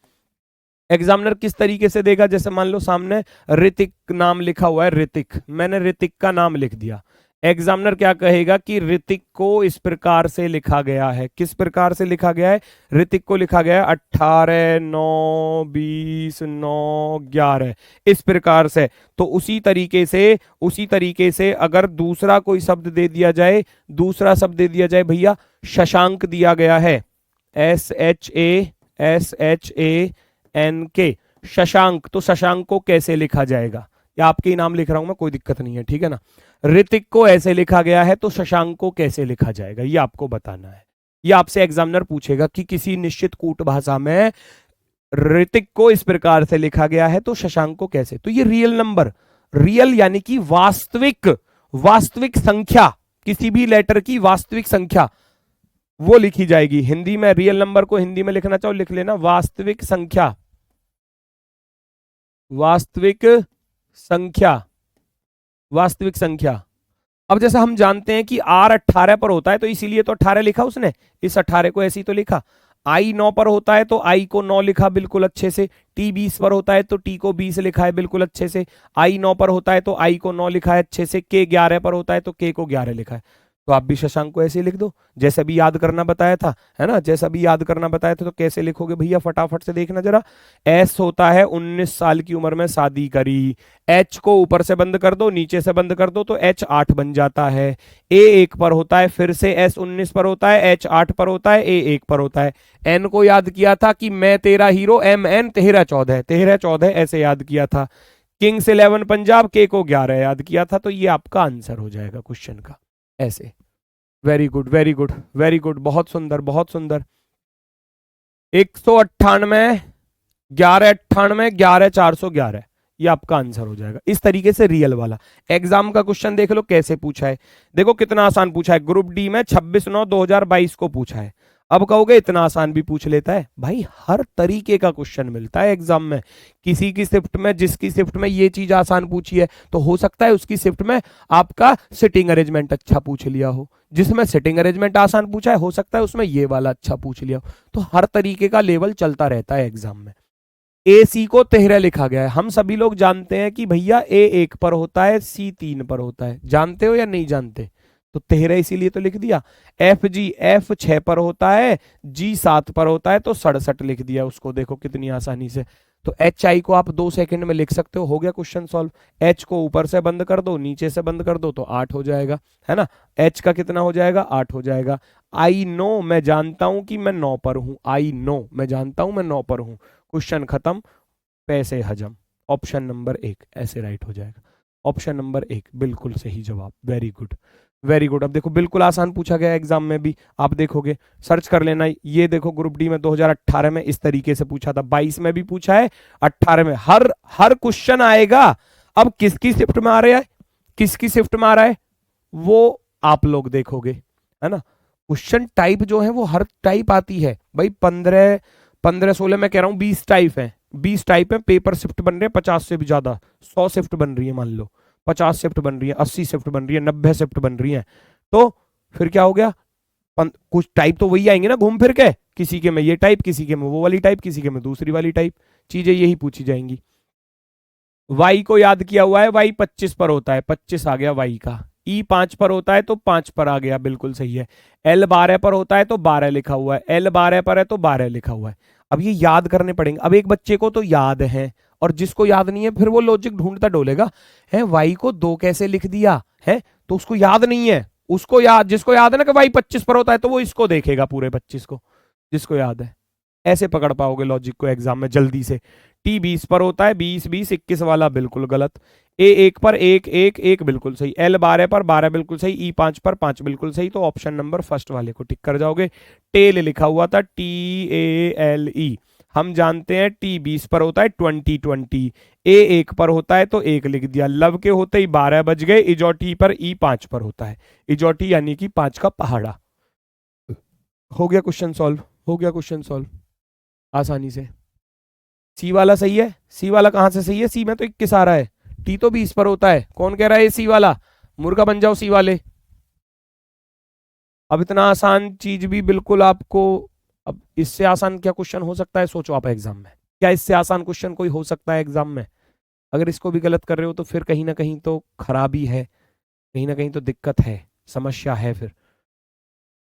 एग्जामिनर किस तरीके से देगा? जैसे मान लो सामने ऋतिक नाम लिखा हुआ है, ऋतिक, मैंने ऋतिक का नाम लिख दिया। एग्जामिनर क्या कहेगा कि ऋतिक को इस प्रकार से लिखा गया है। किस प्रकार से लिखा गया है? ऋतिक को लिखा गया है 18 9 20 9 11, इस प्रकार से। तो उसी तरीके से अगर दूसरा कोई शब्द दे दिया जाए, दूसरा शब्द दे दिया जाए, भैया शशांक दिया गया है, SHANK, शशांक, तो शशांक को कैसे लिखा जाएगा? या आपके ही नाम लिख रहा हूं मैं, कोई दिक्कत नहीं है, ठीक है ना। ऋतिक को ऐसे लिखा गया है तो शशांक को कैसे लिखा जाएगा, ये आपको बताना है। ये आपसे एग्जामिनर पूछेगा कि किसी निश्चित कूट भाषा में ऋतिक को इस प्रकार से लिखा गया है तो शशांक को कैसे। तो ये रियल नंबर, रियल यानी कि वास्तविक संख्या, किसी भी लेटर की वास्तविक संख्या वो लिखी जाएगी। हिंदी में रियल नंबर को हिंदी में लिखना चाहो लिख लेना, वास्तविक संख्या, वास्तविक संख्या, वास्तविक संख्या। अब जैसा हम जानते हैं कि R 18 पर होता है तो इसीलिए तो 18 लिखा उसने, इस 18 को ऐसे ही तो लिखा। I 9 पर होता है तो I को 9 लिखा बिल्कुल अच्छे से। T 20 पर होता है तो T को 20 लिखा है बिल्कुल अच्छे से। I 9 पर होता है तो I को 9 लिखा है अच्छे से। K 11 पर होता है तो K को 11 लिखा है। तो आप भी शशांक को ऐसे ही लिख दो, जैसे भी याद करना बताया था, है ना, जैसा भी याद करना बताया था। तो कैसे लिखोगे भैया, फटाफट से देखना जरा। S होता है 19 साल की उम्र में शादी करी। H को ऊपर से बंद कर दो, नीचे से बंद कर दो तो H 8 बन जाता है। A 1 पर होता है, फिर से S 19 पर होता है, H 8 पर होता है, A 1 पर होता है। N को याद किया था कि मैं तेरा हीरो, MN 13 14, 13 14 ऐसे याद किया था। किंग्स 11 पंजाब, K को 11 याद किया था। तो ये आपका आंसर हो जाएगा क्वेश्चन का, ऐसे। Very good very good very good, बहुत सुंदर बहुत सुंदर। 198 1198 11411, ये आपका आंसर हो जाएगा। इस तरीके से रियल वाला एग्जाम का क्वेश्चन देख लो कैसे पूछा है। देखो कितना आसान पूछा है, ग्रुप डी में 26/9/2022 को पूछा है। अब कहोगे इतना आसान भी पूछ लेता है, भाई हर तरीके का क्वेश्चन मिलता है एग्जाम में। किसी की शिफ्ट में, जिसकी शिफ्ट में ये चीज आसान पूछी है तो हो सकता है उसकी शिफ्ट में आपका सिटिंग अरेंजमेंट अच्छा पूछ लिया हो। जिसमें सिटिंग अरेंजमेंट आसान पूछा है हो सकता है उसमें ये वाला अच्छा पूछ लिया हो। तो हर तरीके का लेवल चलता रहता है एग्जाम में। AC को 13 लिखा गया है। हम सभी लोग जानते हैं कि भैया A 1 पर होता है, C 3 पर होता है। जानते हो या नहीं जानते? तो 13 इसीलिए तो लिख दिया। एफ जी, एफ 6 पर होता है, जी 7 पर होता है, तो 67 लिख दिया उसको। देखो कितनी आसानी से। तो एच आई को आप 2 सेकंड में लिख सकते हो गया क्वेश्चन सॉल्व। एच को ऊपर से बंद कर दो, नीचे से बंद कर दो, तो 8 हो जाएगा, है ना। एच का कितना हो जाएगा, 8 हो जाएगा। आई नो, मैं जानता हूं कि मैं 9 पर हूं। आई नो, मैं जानता हूं मैं 9 पर हूं। क्वेश्चन खत्म, पैसे हजम। ऑप्शन नंबर 1 ऐसे राइट हो जाएगा। ऑप्शन नंबर 1 बिल्कुल सही जवाब। Very good, very good. अब देखो बिल्कुल आसान पूछा गया एग्जाम में भी, आप देखोगे, सर्च कर लेना। ये देखो ग्रुप डी में 2018 में इस तरीके से पूछा था, 22 में भी पूछा है, 18 में, हर क्वेश्चन आएगा। अब किसकी शिफ्ट में आ रहा है, किसकी शिफ्ट में आ रहा है, वो आप लोग देखोगे, है ना। क्वेश्चन टाइप जो है वो हर टाइप आती है भाई। 15 16 मैं कह रहा हूं 20 टाइप है, 20 टाइप है। पेपर शिफ्ट बन रहे हैं 50 से भी ज्यादा, 100 शिफ्ट बन रही है, मान लो 50 शिफ्ट बन रही है, 80 शिफ्ट बन रही है, 90 शिफ्ट बन रही है। तो फिर क्या हो गया, कुछ टाइप तो वही आएंगे ना घूम फिर के, किसी के में ये टाइप, किसी के में वो वाली टाइप, किसी के में दूसरी वाली टाइप, चीजें यही पूछी जाएंगी। वाई को याद किया हुआ है, वाई 25 पर होता है, 25 आ गया वाई का। ई 5 पर होता है तो 5 पर आ गया, बिल्कुल सही है। एल 12 पर होता है तो 12 लिखा हुआ है, एल 12 पर है तो 12 लिखा हुआ है। अब ये याद करने पड़ेंगे। अब एक बच्चे को तो याद है, और जिसको याद नहीं है फिर वो लॉजिक ढूंढता डोलेगा, है वाई को 2 कैसे लिख दिया है, तो उसको याद नहीं है। उसको याद, जिसको याद है ना कि वाई 25 पर होता है, तो वो इसको देखेगा पूरे 25 को, जिसको याद है। ऐसे पकड़ पाओगे लॉजिक को एग्जाम में जल्दी से। टी 20 पर होता है, 20 20 21 वाला बिल्कुल गलत। ए 1 पर 1 1 1 बिल्कुल सही। एल 12 पर 12 बिल्कुल सही। ई 5 पर 5 बिल्कुल सही। तो ऑप्शन नंबर फर्स्ट वाले को टिक कर जाओगे। टेल लिखा हुआ था, TALE। हम जानते हैं टी 20 पर होता है 20 20। ए 1 पर होता है तो 1 लिख दिया। लव के होते ही 12 बज गए। इजोटी पर ई 5 पर होता है, इजोटी यानी कि 5 का पहाड़ा। हो गया क्वेश्चन सॉल्व, हो गया क्वेश्चन सॉल्व आसानी से। सी वाला सही है, सी वाला कहां से सही है, सी में तो 21 आ रहा है, टी तो 20 पर होता है। कौन कह रहा है सी वाला, मुर्गा बन जाओ सी वाले। अब इतना आसान चीज भी बिल्कुल आपको, अब इससे आसान क्या क्वेश्चन हो सकता है, सोचो आप एग्जाम में, क्या इससे आसान क्वेश्चन कोई हो सकता है एग्जाम में। अगर इसको भी गलत कर रहे हो तो फिर कहीं ना कहीं तो खराबी है, कहीं ना कहीं तो दिक्कत है, समस्या है। फिर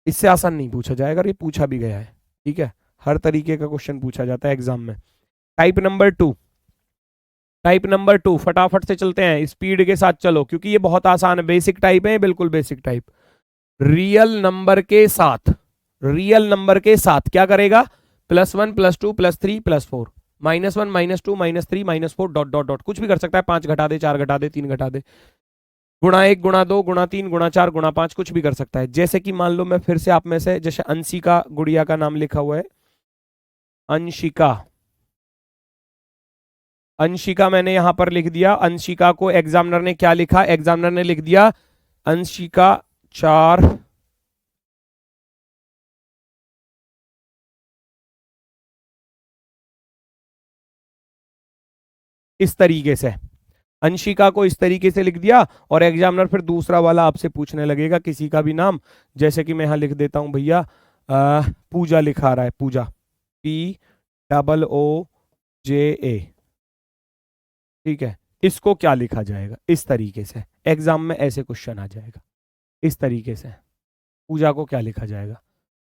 इससे आसान नहीं पूछा जाएगा, ये पूछा भी गया है, ठीक है। हर तरीके का क्वेश्चन पूछा जाता है एग्जाम में। टाइप नंबर 2, टाइप नंबर 2 फटाफट से चलते हैं, स्पीड के साथ चलो, क्योंकि ये बहुत आसान है, बेसिक टाइप है, बिल्कुल बेसिक टाइप। रियल नंबर के साथ, रियल नंबर के साथ क्या करेगा, +1 +2 +3 +4, -1 -2 -3 -4 डॉट डॉट डॉट, कुछ भी कर सकता है। 5 घटा दे, 4 घटा दे, 3 घटा दे, गुणा 1 गुणा 2 गुणा 3 गुणा 4 गुणा 5, कुछ भी कर सकता है। जैसे कि मान लो मैं फिर से आप में से, जैसे अंशिका गुड़िया का नाम लिखा हुआ है, अंशिका, अंशिका मैंने यहां पर लिख दिया। अंशिका को एग्जामिनर ने क्या लिखा, एग्जामिनर ने लिख दिया अंशिका 4 इस तरीके से, अंशिका को इस तरीके से लिख दिया। और एग्जामिनर फिर दूसरा वाला आपसे पूछने लगेगा किसी का भी नाम, जैसे कि मैं यहां लिख देता हूं भैया, पूजा लिखा रहा है, पूजा, POOJA, ठीक है। इसको क्या लिखा जाएगा, इस तरीके से एग्जाम में ऐसे क्वेश्चन आ जाएगा, इस तरीके से पूजा को क्या लिखा जाएगा,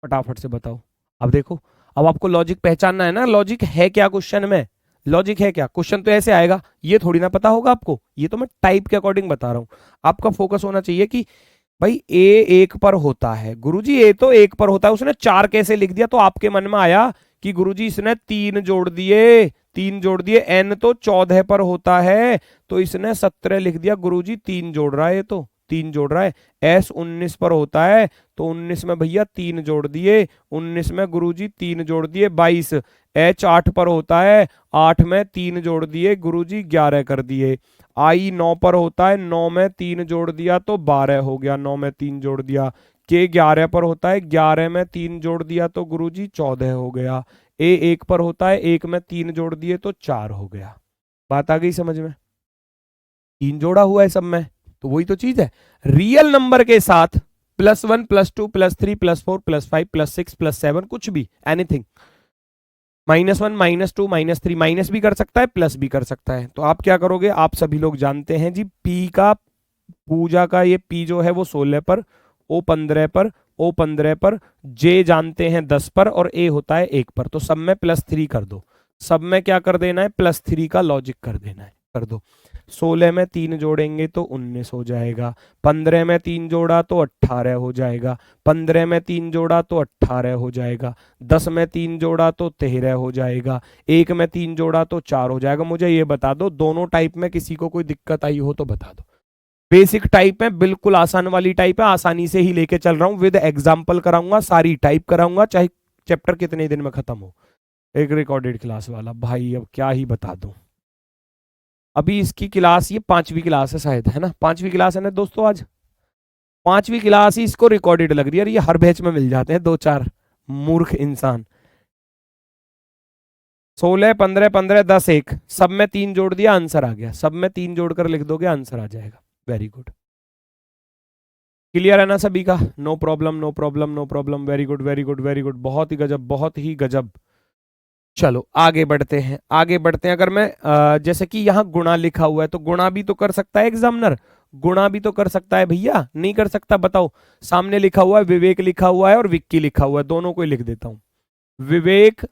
फटाफट से बताओ। अब देखो, अब आपको लॉजिक पहचानना है ना, लॉजिक है क्या क्वेश्चन में, लॉजिक है क्या। क्वेश्चन तो ऐसे आएगा, ये थोड़ी ना पता होगा आपको, ये तो मैं टाइप के अकॉर्डिंग बता रहा हूं। आपका फोकस होना चाहिए कि भाई ए 1 पर होता है, गुरुजी ए तो 1 पर होता है, उसने 4 कैसे लिख दिया। तो आपके मन में आया कि गुरुजी इसने 3 जोड़ दिए, 3 जोड़ दिए। एन तो 14 पर होता है तो इसने 17 लिख दिया, गुरुजी 3 जोड़ रहा है, ये तो 3 जोड़ रहा है। एस 19 पर होता है तो 19 में भैया 3 जोड़ दिए, 19 में गुरुजी 3 जोड़ दिए 22। एच 8 पर होता है, 8 में 3 जोड़ दिए, गुरुजी 11 कर दिए। आई 9 पर होता है, 9 में 3 जोड़ दिया तो 12 हो गया, 9 में 3 जोड़ दिया। के 11 पर होता है, 11 में 3 जोड़ दिया तो गुरुजी 14 हो गया। ए 1 पर होता है, 1 में 3 जोड़ दिए तो 4 हो गया। बात आ गई समझ में, 3 जोड़ा हुआ है सब में, तो वही तो चीज है। रियल नंबर के साथ +1 +2 +3 +4 +5 +6 +7 कुछ भी, एनीथिंग, -1 -2 -3, माइनस भी कर सकता है, प्लस भी कर सकता है। तो आप क्या करोगे, आप सभी लोग जानते हैं जी, पी का, पूजा का ये पी जो है वो 16 पर O15 पर, O15 पर, J जानते हैं 10 पर और A होता है 1 पर। तो सब में +3 कर दो, सब में क्या कर देना है, +3 का लॉजिक कर देना है, कर दो। 16 में 3 जोड़ेंगे तो 19 हो जाएगा, 15 में 3 जोड़ा तो 18 हो जाएगा, 15 में 3 जोड़ा तो 18 हो जाएगा, 10 में 3 जोड़ा तो 13 हो जाएगा, 1 में 3 जोड़ा तो 4 हो जाएगा। मुझे ये बता दो, दोनों टाइप में किसी को कोई दिक्कत आई हो तो बता दो। बेसिक टाइप है, बिल्कुल आसान वाली टाइप है, आसानी से ही लेके चल रहा हूं, विद एग्जाम्पल कराऊंगा, सारी टाइप कराऊंगा, चाहे चैप्टर कितने दिन में खत्म हो। एक रिकॉर्डेड क्लास वाला भाई, अब क्या ही बता दूं। अभी इसकी क्लास, ये 5वीं क्लास है शायद, है ना, 5वीं क्लास है ना दोस्तों, आज 5वीं क्लास ही इसको रिकॉर्डेड लग रही है। और ये हर बैच में मिल जाते हैं 2-4 मूर्ख इंसान। 16, 15, 15, 10, 1, सब में 3 जोड़ दिया, आंसर आ गया। सब में 3 जोड़कर लिख दोगे, आंसर आ जाएगा। वेरी गुड, क्लियर है ना सभी का? No problem, no problem, no problem. Very good, very good, very good, बहुत ही गजब, बहुत ही गजब। चलो आगे बढ़ते हैं, आगे बढ़ते हैं। अगर मैं जैसे कि यहाँ गुणा लिखा हुआ है, तो गुणा भी तो कर सकता है एग्जामिनर, गुणा भी तो कर सकता है भैया, नहीं कर सकता? बताओ। सामने लिखा हुआ है विवेक लिखा हुआ है और विक्की लिखा हुआ है, दोनों को ही लिख देता हूं, विवेक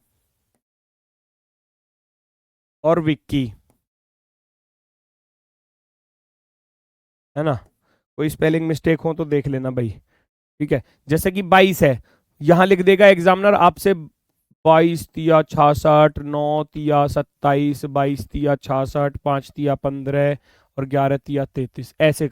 और विक्की, है ना? कोई स्पेलिंग मिस्टेक हो तो देख लेना भाई, ठीक है? जैसे कि 22 है, यहां लिख देगा एग्जामिनर आपसे 22 तिया 66, 9 तिया 27, 22 तिया 66, 5 तिया 15 और 11 तिया 33, ऐसे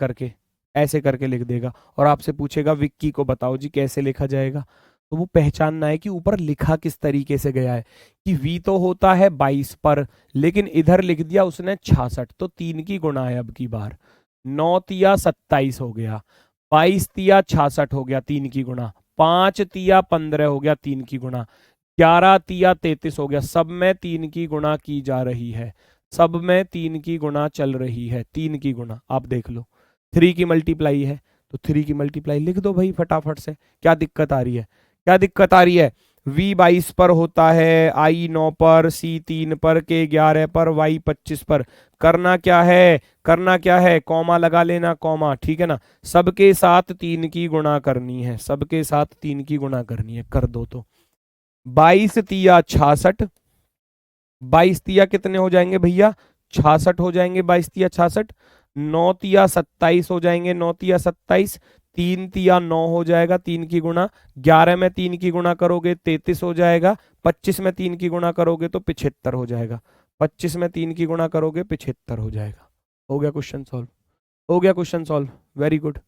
करके लिख देगा। और आपसे पूछेगा विक्की को बताओ जी कैसे लिखा जाएगा। तो वो पहचानना है कि ऊपर लिखा किस तरीके से गया है, कि वी तो होता है 22 पर, लेकिन इधर लिख दिया उसने 66, तो 3 की गुणा है अब की बार। 9 तिया 27 हो गया, 22 तिया 66 हो गया 3 की गुणा, 5 तिया 15 हो गया 3 की गुणा, 11 तिया 33 हो गया। सब में 3 की गुणा की जा रही है, सब में 3 की गुणा चल रही है, 3 की गुणा। आप देख लो 3 की मल्टीप्लाई है, तो 3 की मल्टीप्लाई लिख दो भाई फटाफट से। क्या दिक्कत आ रही है, क्या दिक्कत आ रही है? V 22 पर होता है, I 9 पर, C 3 पर, K 11 पर, Y 25 पर। करना क्या है, करना क्या है, कॉमा लगा लेना, कॉमा, ठीक है ना? सबके साथ 3 की गुणा करनी है, सबके साथ 3 की गुणा करनी है, कर दो तो 22 तिया 66, 22 तिया कितने हो जाएंगे भैया? 66 हो जाएंगे, 22 तिया 66। 9 तिया 27 हो जाएंगे, 9 तिया 27। 3 तिया 9 हो जाएगा, 3 की गुणा। 11 में 3 की गुणा करोगे 33 हो जाएगा, 25 में 3 की गुणा करोगे तो 75 हो जाएगा, 25 में 3 की गुणा करोगे 75 हो जाएगा। हो गया क्वेश्चन सॉल्व, हो गया क्वेश्चन सॉल्व, वेरी गुड,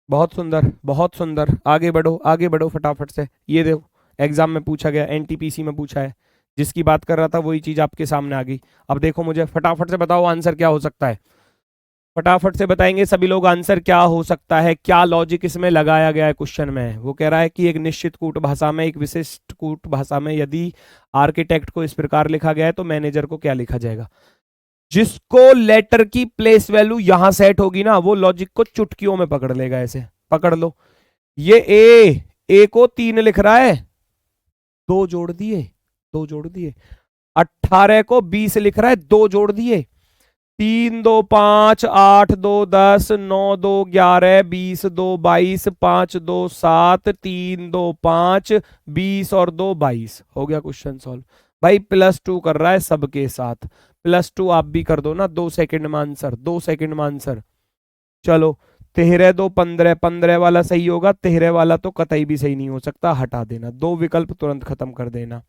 बहुत सुंदर, बहुत सुंदर। आगे बढ़ो, आगे बढ़ो फटाफट से। ये देखो एग्जाम में पूछा गया, एनटीपीसी में पूछा है, जिसकी बात कर रहा था वही चीज आपके सामने आ गई। अब देखो मुझे फटाफट से बताओ आंसर क्या हो सकता है, फटाफट से बताएंगे सभी लोग आंसर क्या हो सकता है, क्या लॉजिक इसमें लगाया गया है क्वेश्चन में। वो कह रहा है कि एक निश्चित कूट भाषा में, एक विशिष्ट कूट भाषा में यदि आर्किटेक्ट को इस प्रकार लिखा गया है तो मैनेजर को क्या लिखा जाएगा? जिसको लेटर की प्लेस वैल्यू यहां सेट होगी ना, वो लॉजिक को चुटकियों में पकड़ लेगा, ऐसे पकड़ लो। ये ए को 3 लिख रहा है, 2 जोड़ दिए, 2 जोड़ दिए। 18 को 20 लिख रहा है, 2 जोड़ दिए। 3 2 5, 8 2 10, 9 2 11, 20 2 22, 5 2 7, 3 2 5, 20 और 2 22। हो गया क्वेश्चन सॉल्व। भाई +2 कर रहा है सबके साथ, +2 आप भी कर दो ना, 2 सेकंड में आंसर, 2 सेकंड में आंसर। चलो 13 2 15, 15 वाला सही होगा, 13 वाला तो कतई भी सही नहीं हो सकता, हटा देना, 2 विकल्प तुरंत खत्म कर देना।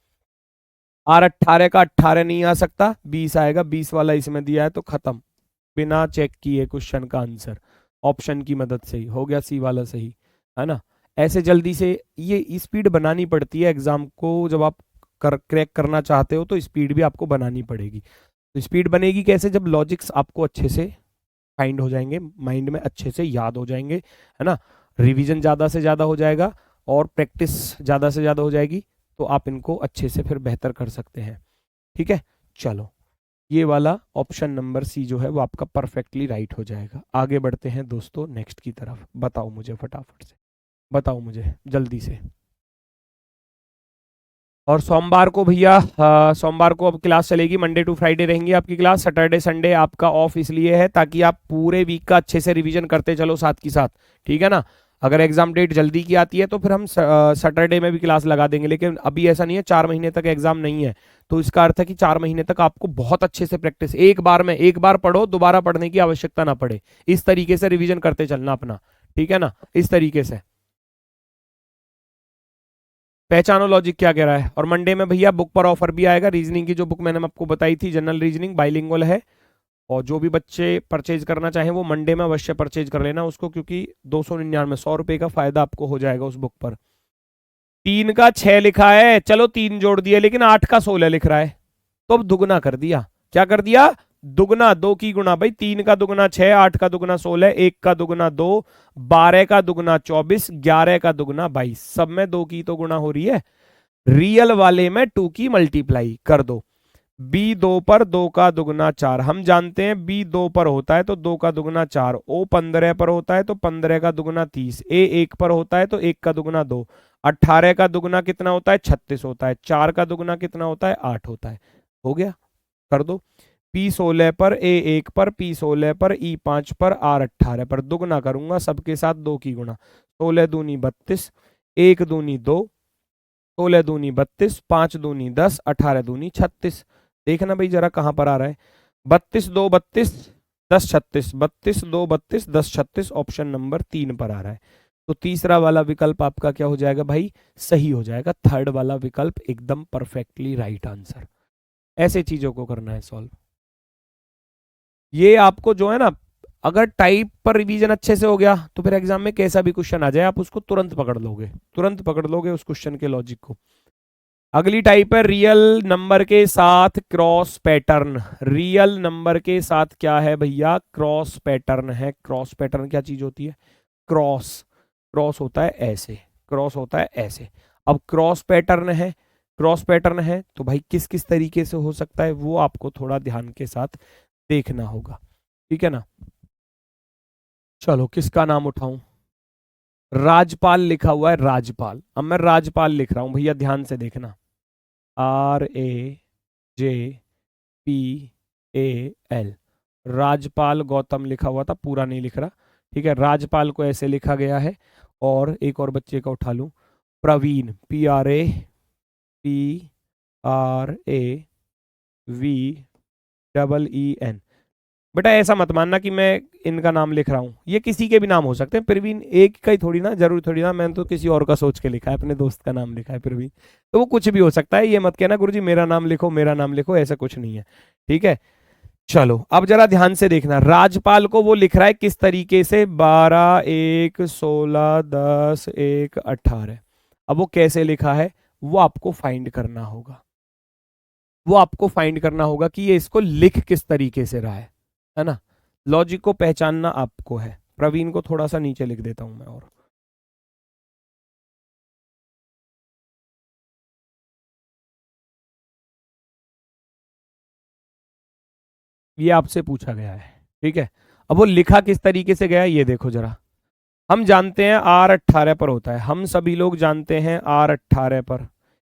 और 18 का 18 नहीं आ सकता, 20 आएगा, 20 वाला इसमें दिया है तो खत्म, बिना चेक किए क्वेश्चन का आंसर, ऑप्शन की मदद से ही हो गया, सी वाला सही, है ना? ऐसे जल्दी से ये स्पीड बनानी पड़ती है एग्जाम को, जब आप क्रैक करना चाहते हो तो स्पीड भी आपको बनानी पड़ेगी। तो स्पीड बनेगी कैसे? जब लॉजिक्स आपको अच्छे से फाइंड हो जाएंगे, माइंड में अच्छे से याद हो जाएंगे, है ना? रिवीजन ज़्यादा से ज़्यादा हो जाएगा और प्रैक्टिस ज़्यादा से ज़्यादा हो जाएगी, तो आप इनको अच्छे से फिर बेहतर कर सकते हैं, ठीक है? चलो ये वाला ऑप्शन नंबर सी जो है वो आपका परफेक्टली राइट हो जाएगा। आगे बढ़ते हैं दोस्तों नेक्स्ट की तरफ। बताओ मुझे फटाफट से, बताओ मुझे जल्दी से। और सोमवार को भैया सोमवार को अब क्लास चलेगी, मंडे टू फ्राइडे रहेंगी आपकी क्लास। सैटरडे संडे आपका ऑफ इसलिए है ताकि आप पूरे वीक का अच्छे से रिवीजन करते चलो साथ की साथ, ठीक है ना। अगर एग्जाम डेट जल्दी की आती है तो फिर हम सैटरडे में भी क्लास लगा देंगे, लेकिन अभी ऐसा नहीं है, 4 महीने तक एग्जाम नहीं है। तो इसका अर्थ है कि 4 महीने तक आपको बहुत अच्छे से प्रैक्टिस, एक बार पढ़ो, दोबारा पढ़ने की आवश्यकता ना पड़े, इस तरीके से रिवीजन करते चलना अपना, ठीक है ना, इस तरीके से। पहचानो लॉजिक क्या कह रहा है। और मंडे में भैया बुक पर ऑफर भी आएगा, रीजनिंग की जो बुक मैंने आपको बताई थी, जनरल रीजनिंग बाइलिंगुअल है। और जो भी बच्चे परचेज करना चाहें वो मंडे में अवश्य परचेज कर लेना उसको, क्योंकि 299 100 रुपए का फायदा आपको हो जाएगा उस बुक पर। 3 का 6 लिखा है, चलो 3 जोड़ दिया, लेकिन 8 का 16 लिख रहा है, तो अब दुगना कर दिया। क्या कर दिया? दुगना, 2 की गुना भाई। 3 का दुगना 6, 8 का दुगना 16, 1 का दुगना 2, 12 का दुगना 24, 11 का दुगना 22। सब में 2 की तो गुना हो रही है, रियल वाले में 2 की मल्टीप्लाई कर दो। B2 पर 2 का दुगना 4, हम जानते हैं B2 पर होता है तो 2 का दुगना 4, O15 पर होता है तो 15 का दुगना 30, A1 पर होता है तो 1 का दुगना 2, 18 का दुगना कितना होता है? 36 होता है, 4 का दुगना कितना होता है? 8 होता है। हो गया, कर दो। P16 पर, A1 पर, P16 पर, E5 पर, R18 पर दुगना करूंगा सबके साथ 2 की गुना। 16 दूनी 32, 1 दूनी 2, 16 दूनी 32, 5 दूनी 10, 18 दूनी 36। देखना भाई जरा कहां पर आ रहा है। 32 2 32, 10 36, 32 2 32, 10 36, ऑप्शन नंबर 3 पर आ रहा है। तो तीसरा वाला विकल्प आपका क्या हो जाएगा भाई? सही हो जाएगा। थर्ड वाला विकल्प एकदम परफेक्टली राइट आंसर। ऐसे चीजों को करना है सॉल्व। ये आपको जो है ना, अगर टाइप पर रिवीजन अच्छे से हो गया तो फिर एग्जाम में कैसा भी क्वेश्चन आ जाए आप उसको तुरंत पकड़ लोगे, तुरंत पकड़ लोगे उस क्वेश्चन के लॉजिक को। अगली टाइप है रियल नंबर के साथ क्रॉस पैटर्न। रियल नंबर के साथ क्या है भैया? क्रॉस पैटर्न है। क्रॉस पैटर्न क्या चीज होती है? क्रॉस, क्रॉस होता है ऐसे, क्रॉस होता है ऐसे। अब क्रॉस पैटर्न है, क्रॉस पैटर्न है तो भाई किस किस तरीके से हो सकता है वो आपको थोड़ा ध्यान के साथ देखना होगा, ठीक है ना। चलो किसका नाम उठाऊं? राजपाल लिखा हुआ है, राजपाल। अब मैं राजपाल लिख रहा हूं भैया, ध्यान से देखना। RAJPAL, राजपाल गौतम लिखा हुआ था, पूरा नहीं लिख रहा, ठीक है। राजपाल को ऐसे लिखा गया है। और एक और बच्चे का उठा लूं, प्रवीण, PRAVEEN। बेटा ऐसा मत मानना कि मैं इनका नाम लिख रहा हूँ, ये किसी के भी नाम हो सकते हैं। प्रवीण एक का ही थोड़ी ना, जरूरी थोड़ी ना, मैंने तो किसी और का सोच के लिखा है, अपने दोस्त का नाम लिखा है प्रवीण, तो वो कुछ भी हो सकता है। ये मत कहना गुरुजी मेरा नाम लिखो, मेरा नाम लिखो, ऐसा कुछ नहीं है, ठीक है। चलो अब जरा ध्यान से देखना, राजपाल को वो लिख रहा है किस तरीके से? 12 1 16 10 1 18। अब वो कैसे लिखा है वो आपको फाइंड करना होगा, वो आपको फाइंड करना होगा कि ये इसको लिख किस तरीके से रहा है ना। लॉजिक को पहचानना आपको है। प्रवीण को थोड़ा सा नीचे लिख देता हूं मैं। और ये आपसे पूछा गया है, ठीक है। अब वो लिखा किस तरीके से गया ये देखो जरा। हम जानते हैं R18 पर होता है, हम सभी लोग जानते हैं R18 पर,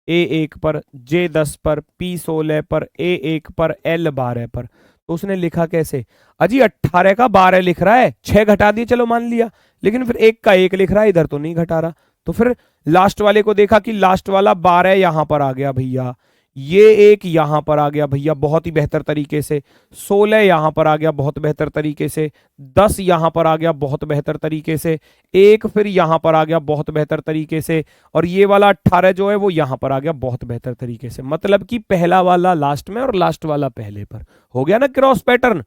A1 पर, J10 पर, P16 पर, A1 पर, L12 पर। तो उसने लिखा कैसे? अजी 18 का 12 लिख रहा है, 6 घटा दिए चलो मान लिया, लेकिन फिर 1 का 1 लिख रहा है, इधर तो नहीं घटा रहा। तो फिर लास्ट वाले को देखा कि लास्ट वाला 12 यहां पर आ गया भैया, ये एक यहां पर आ गया भैया बहुत ही बेहतर तरीके से, 16 यहां पर आ गया बहुत बेहतर तरीके से, 10 यहां पर आ गया बहुत बेहतर तरीके से, एक फिर यहां पर आ गया बहुत बेहतर तरीके से, और ये वाला 18 जो है वो यहां पर आ गया बहुत बेहतर तरीके से। मतलब कि पहला वाला लास्ट में और लास्ट वाला पहले पर। हो गया ना क्रॉस पैटर्न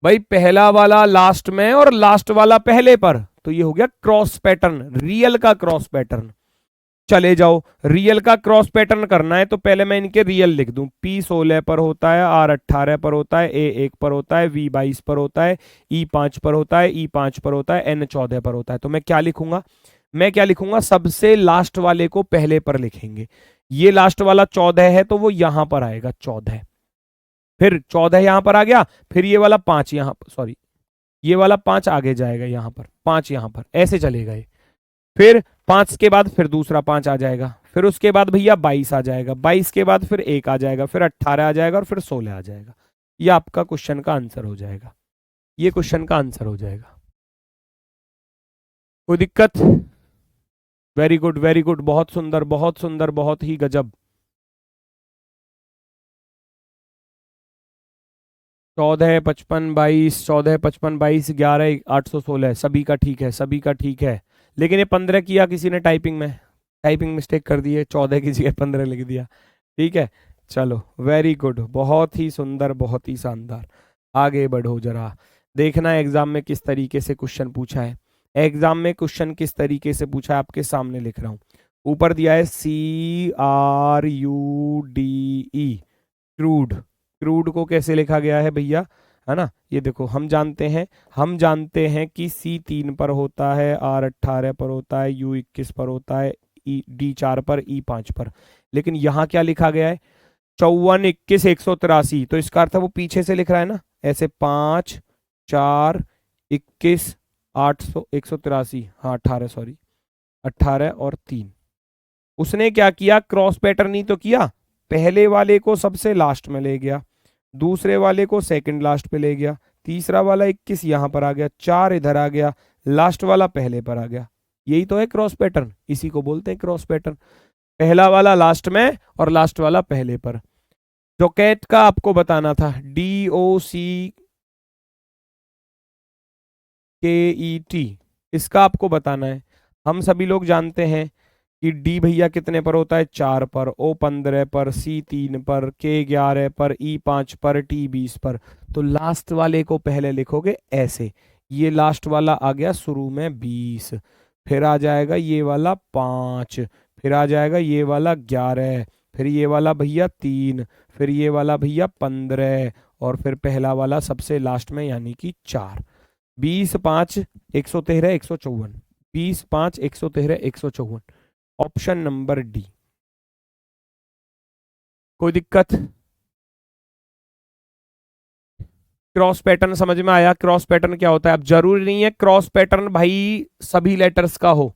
भाई, पहला वाला लास्ट में और लास्ट वाला पहले पर, तो ये हो गया क्रॉस पैटर्न, रियल का क्रॉस पैटर्न। चले जाओ, रियल का क्रॉस पैटर्न करना है तो पहले मैं इनके रियल लिख दूं। P16 पर होता है, R18 पर होता है, A1 पर होता है, V22 पर होता है, E5 पर होता है, E5 पर होता है, N14 पर होता है। तो मैं क्या लिखूंगा? मैं क्या लिखूंगा? सबसे लास्ट वाले को पहले पर लिखेंगे। ये लास्ट वाला 14 है तो वो यहां पर आएगा 14, फिर 14 यहां पर आ गया, फिर ये वाला 5 यहां, सॉरी ये वाला 5 आगे जाएगा, यहां पर 5 यहां पर, ऐसे चलेगा ये। फिर 5 के बाद फिर दूसरा 5 आ जाएगा, फिर उसके बाद भैया 22 आ जाएगा, 22 के बाद फिर 1 आ जाएगा, फिर 18 आ जाएगा और फिर 16 आ जाएगा। ये आपका क्वेश्चन का आंसर हो जाएगा, ये क्वेश्चन का आंसर हो जाएगा। कोई दिक्कत? वेरी गुड वेरी गुड, बहुत सुंदर बहुत सुंदर, बहुत ही गजब। 14 55 22, 14 55 22, 11 816, सभी का ठीक है, सभी का ठीक है। लेकिन ये 15 किया किसी ने टाइपिंग में, टाइपिंग मिस्टेक कर दी है, 14 की जगह 15 लिख दिया। ठीक है, चलो वेरी गुड, बहुत ही सुंदर, बहुत ही शानदार। आगे बढ़ो जरा, देखना एग्जाम में किस तरीके से क्वेश्चन पूछा है। एग्जाम में क्वेश्चन किस तरीके से पूछा है आपके सामने लिख रहा हूं। ऊपर दिया है CRUDE, क्रूड। क्रूड को कैसे लिखा गया है भैया, है ना, ये देखो हम जानते हैं कि C3 पर होता है, R18 पर होता है, U21 पर होता है, D4 पर, E5 पर। लेकिन यहाँ क्या लिखा गया है, 54 21 183, तो इसका अर्थ है वो पीछे से लिख रहा है ना, ऐसे 5 4 21 800 183, हाँ 18, सॉरी 18 और 3। उसने क्या किया, क्रॉस पैटर्न ही तो किया, पहले वाले को सबसे लास्ट में ले गया, दूसरे वाले को सेकंड लास्ट पे ले गया, तीसरा वाला 21 यहां पर आ गया, 4 इधर आ गया, लास्ट वाला पहले पर आ गया। यही तो है क्रॉस पैटर्न, इसी को बोलते हैं क्रॉस पैटर्न। पहला वाला लास्ट में और लास्ट वाला पहले पर। जो कैट का आपको बताना था, DOCKET, इसका आपको बताना है। हम सभी लोग जानते हैं कि डी भैया कितने पर होता है, 4 पर, O 15 पर, C3 पर, K 11 पर, E5 पर, T 20 पर। तो लास्ट वाले को पहले लिखोगे ऐसे, ये लास्ट वाला आ गया शुरू में 20, फिर आ जाएगा ये वाला 5, फिर आ जाएगा ये वाला 11, फिर ये वाला भैया 3, फिर ये वाला भैया 15, और फिर पहला वाला सबसे लास्ट में यानी कि 4। 20 5 113 154, 20 5 113 154, ऑप्शन नंबर डी। कोई दिक्कत? क्रॉस पैटर्न समझ में आया? क्रॉस पैटर्न क्या होता है? अब जरूरी नहीं है क्रॉस पैटर्न भाई सभी लेटर्स का हो,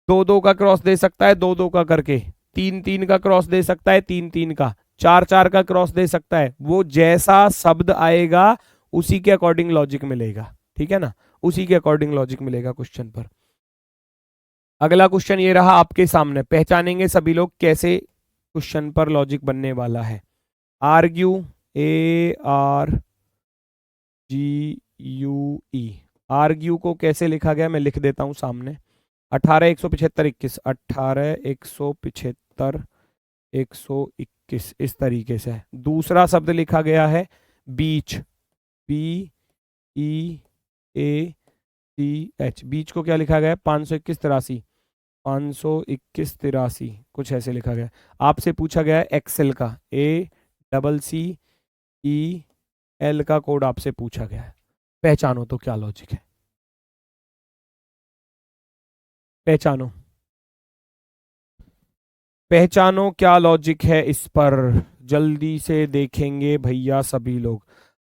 2 2 का क्रॉस दे सकता है, 2 2 का करके, 3 3 का क्रॉस दे सकता है, 3 3 का, 4 4 का क्रॉस दे सकता है। वो जैसा शब्द आएगा उसी के अकॉर्डिंग लॉजिक मिलेगा, ठीक है ना, उसी के अकॉर्डिंग लॉजिक मिलेगा क्वेश्चन पर। अगला क्वेश्चन ये रहा आपके सामने, पहचानेंगे सभी लोग कैसे क्वेश्चन पर लॉजिक बनने वाला है। आर्ग्यू, ARGUE, आर्ग्यू को कैसे लिखा गया मैं लिख देता हूं सामने, 18 175 21, 18 175 121, इस तरीके से। दूसरा शब्द लिखा गया है बीच, BEACH, बीच को क्या लिखा गया है, 521 83, 521 83, कुछ ऐसे लिखा गया है। आपसे पूछा गया है एक्सेल का, ACCEL का कोड आपसे पूछा गया है, पहचानो तो क्या लॉजिक है, पहचानो, पहचानो क्या लॉजिक है इस पर, जल्दी से देखेंगे भैया सभी लोग।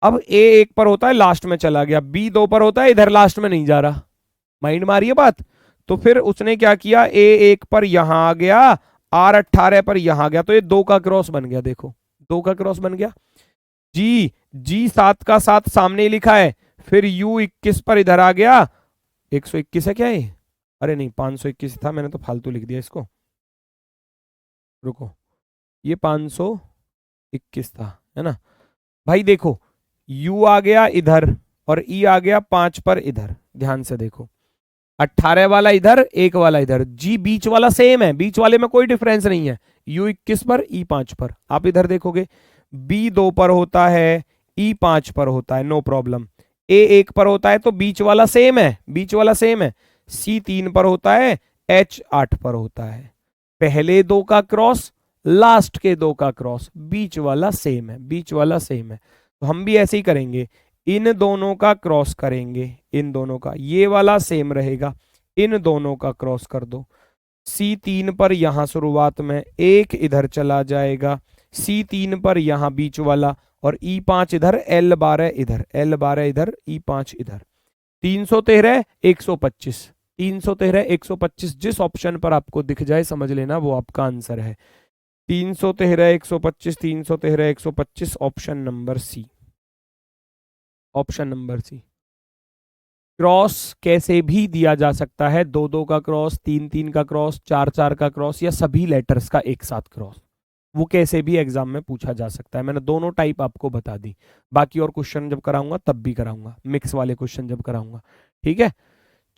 अब A 1 पर होता है लास्ट में चला गया, B 2 पर होता है इधर लास्ट में नहीं जा रहा, माइंड मारिए बात। तो फिर उसने क्या किया, A 1 पर यहां आ गया, R 18 पर यहां गया, तो ये 2 का क्रॉस बन गया, देखो 2 का क्रॉस बन गया। G 7 का 7 सामने लिखा है, फिर U 21 पर इधर आ गया, 121 है क्या ये, अरे नहीं 521 था, मैंने तो फालतू लिख दिया इसको, रुको, ये 521 था, है ना भाई। देखो U आ गया इधर और E आ गया 5 पर इधर, ध्यान से देखो, 18 वाला इधर, 1 वाला इधर, G बीच वाला सेम है, बीच वाले में कोई डिफरेंस नहीं है, U 21 पर, E 5 पर। आप इधर देखोगे B 2 पर होता है, E 5 पर होता है, नो प्रॉब्लम। A 1 पर होता है तो बीच वाला सेम है, बीच वाला सेम है। C 3 पर होता है, H 8 पर होता है। पहले 2 का क्रॉस, लास्ट के 2 का क्रॉस, बीच वाला सेम है, बीच वाला सेम है। तो हम भी ऐसे ही करेंगे, इन दोनों का क्रॉस करेंगे, इन दोनों का, ये वाला सेम रहेगा, इन दोनों का क्रॉस कर दो। C3 पर यहां शुरुआत में 1 इधर चला जाएगा, C3 पर यहां बीच वाला, और E5 इधर, L12 इधर, L12 इधर, E5 इधर, 313 125, 313 125 जिस ऑप्शन पर आपको दिख जाए समझ लेना वो आपका आंसर है। 313 125 313 125 option number C, option number C. Cross कैसे भी दिया जा सकता है, 2 2 का क्रॉस, 3 3 का क्रॉस, 4 4 का क्रॉस, या सभी लेटर्स का एक साथ क्रॉस, वो कैसे भी एग्जाम में पूछा जा सकता है। मैंने दोनों टाइप आपको बता दी, बाकी और क्वेश्चन जब कराऊंगा तब भी कराऊंगा, मिक्स वाले क्वेश्चन जब कराऊंगा। ठीक है,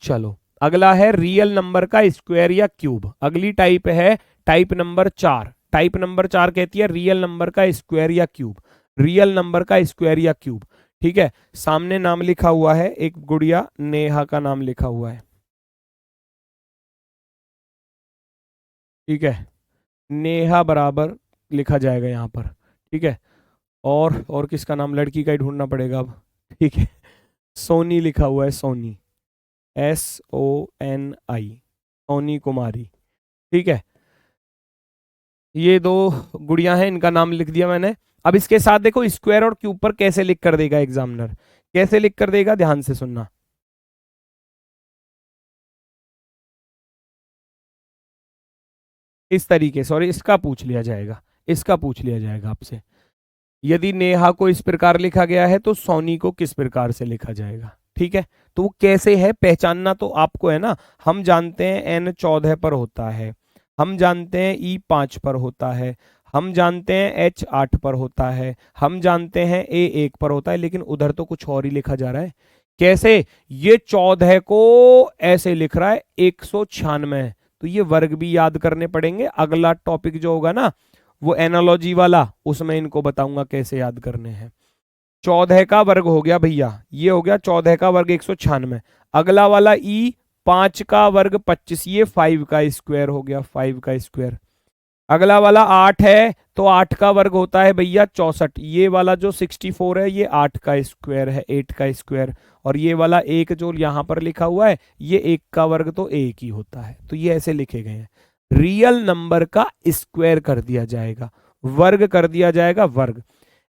चलो अगला है रियल नंबर का स्क्वायर या क्यूब। अगली टाइप है टाइप नंबर 4। टाइप नंबर 4 कहती है रियल नंबर का स्क्वायर या क्यूब, रियल नंबर का स्क्वायर या क्यूब। ठीक है, सामने नाम लिखा हुआ है, एक गुड़िया नेहा का नाम लिखा हुआ है। ठीक है, नेहा बराबर लिखा जाएगा यहाँ पर। ठीक है, और किसका नाम, लड़की का ही ढूंढना पड़ेगा अब। ठीक है, सोनी लिखा हुआ है, सोनी, SONI, सोनी कुमारी। ठीक है, ये दो गुड़िया हैं, इनका नाम लिख दिया मैंने। अब इसके साथ देखो स्क्वायर और क्यूब पर कैसे लिख कर देगा एग्जामिनर, कैसे लिख कर देगा, ध्यान से सुनना। इस तरीके, सॉरी इसका पूछ लिया जाएगा, इसका पूछ लिया जाएगा आपसे। यदि नेहा को इस प्रकार लिखा गया है तो सोनी को किस प्रकार से लिखा जाएगा। ठीक है, तो वो कैसे है पहचानना तो आपको है ना। हम जानते हैं N14 पर होता है, हम जानते हैं E5 पर होता है, हम जानते हैं H8 पर होता है, हम जानते हैं A1 पर होता है, लेकिन उधर तो कुछ और ही लिखा जा रहा है। कैसे, ये 14 को ऐसे लिख रहा है 196, तो ये वर्ग भी याद करने पड़ेंगे। अगला टॉपिक जो होगा ना वो एनालॉजी वाला, उसमें इनको बताऊंगा कैसे याद करने हैं। 14 का वर्ग हो गया भैया, ये हो गया 14 का वर्ग 196। अगला वाला E5 का वर्ग 25, ये 5 का स्क्वायर हो गया, 5 का स्क्वायर। अगला वाला 8 है तो 8 का वर्ग होता है भैया 64, ये वाला जो 64 है ये 8 का स्क्वायर है, 8 का स्क्वायर। और ये वाला एक जो यहां पर लिखा हुआ है ये 1 का वर्ग तो 1 ही होता है, तो ये ऐसे लिखे गए हैं। रियल नंबर का स्क्वायर कर दिया जाएगा, वर्ग कर दिया जाएगा, वर्ग।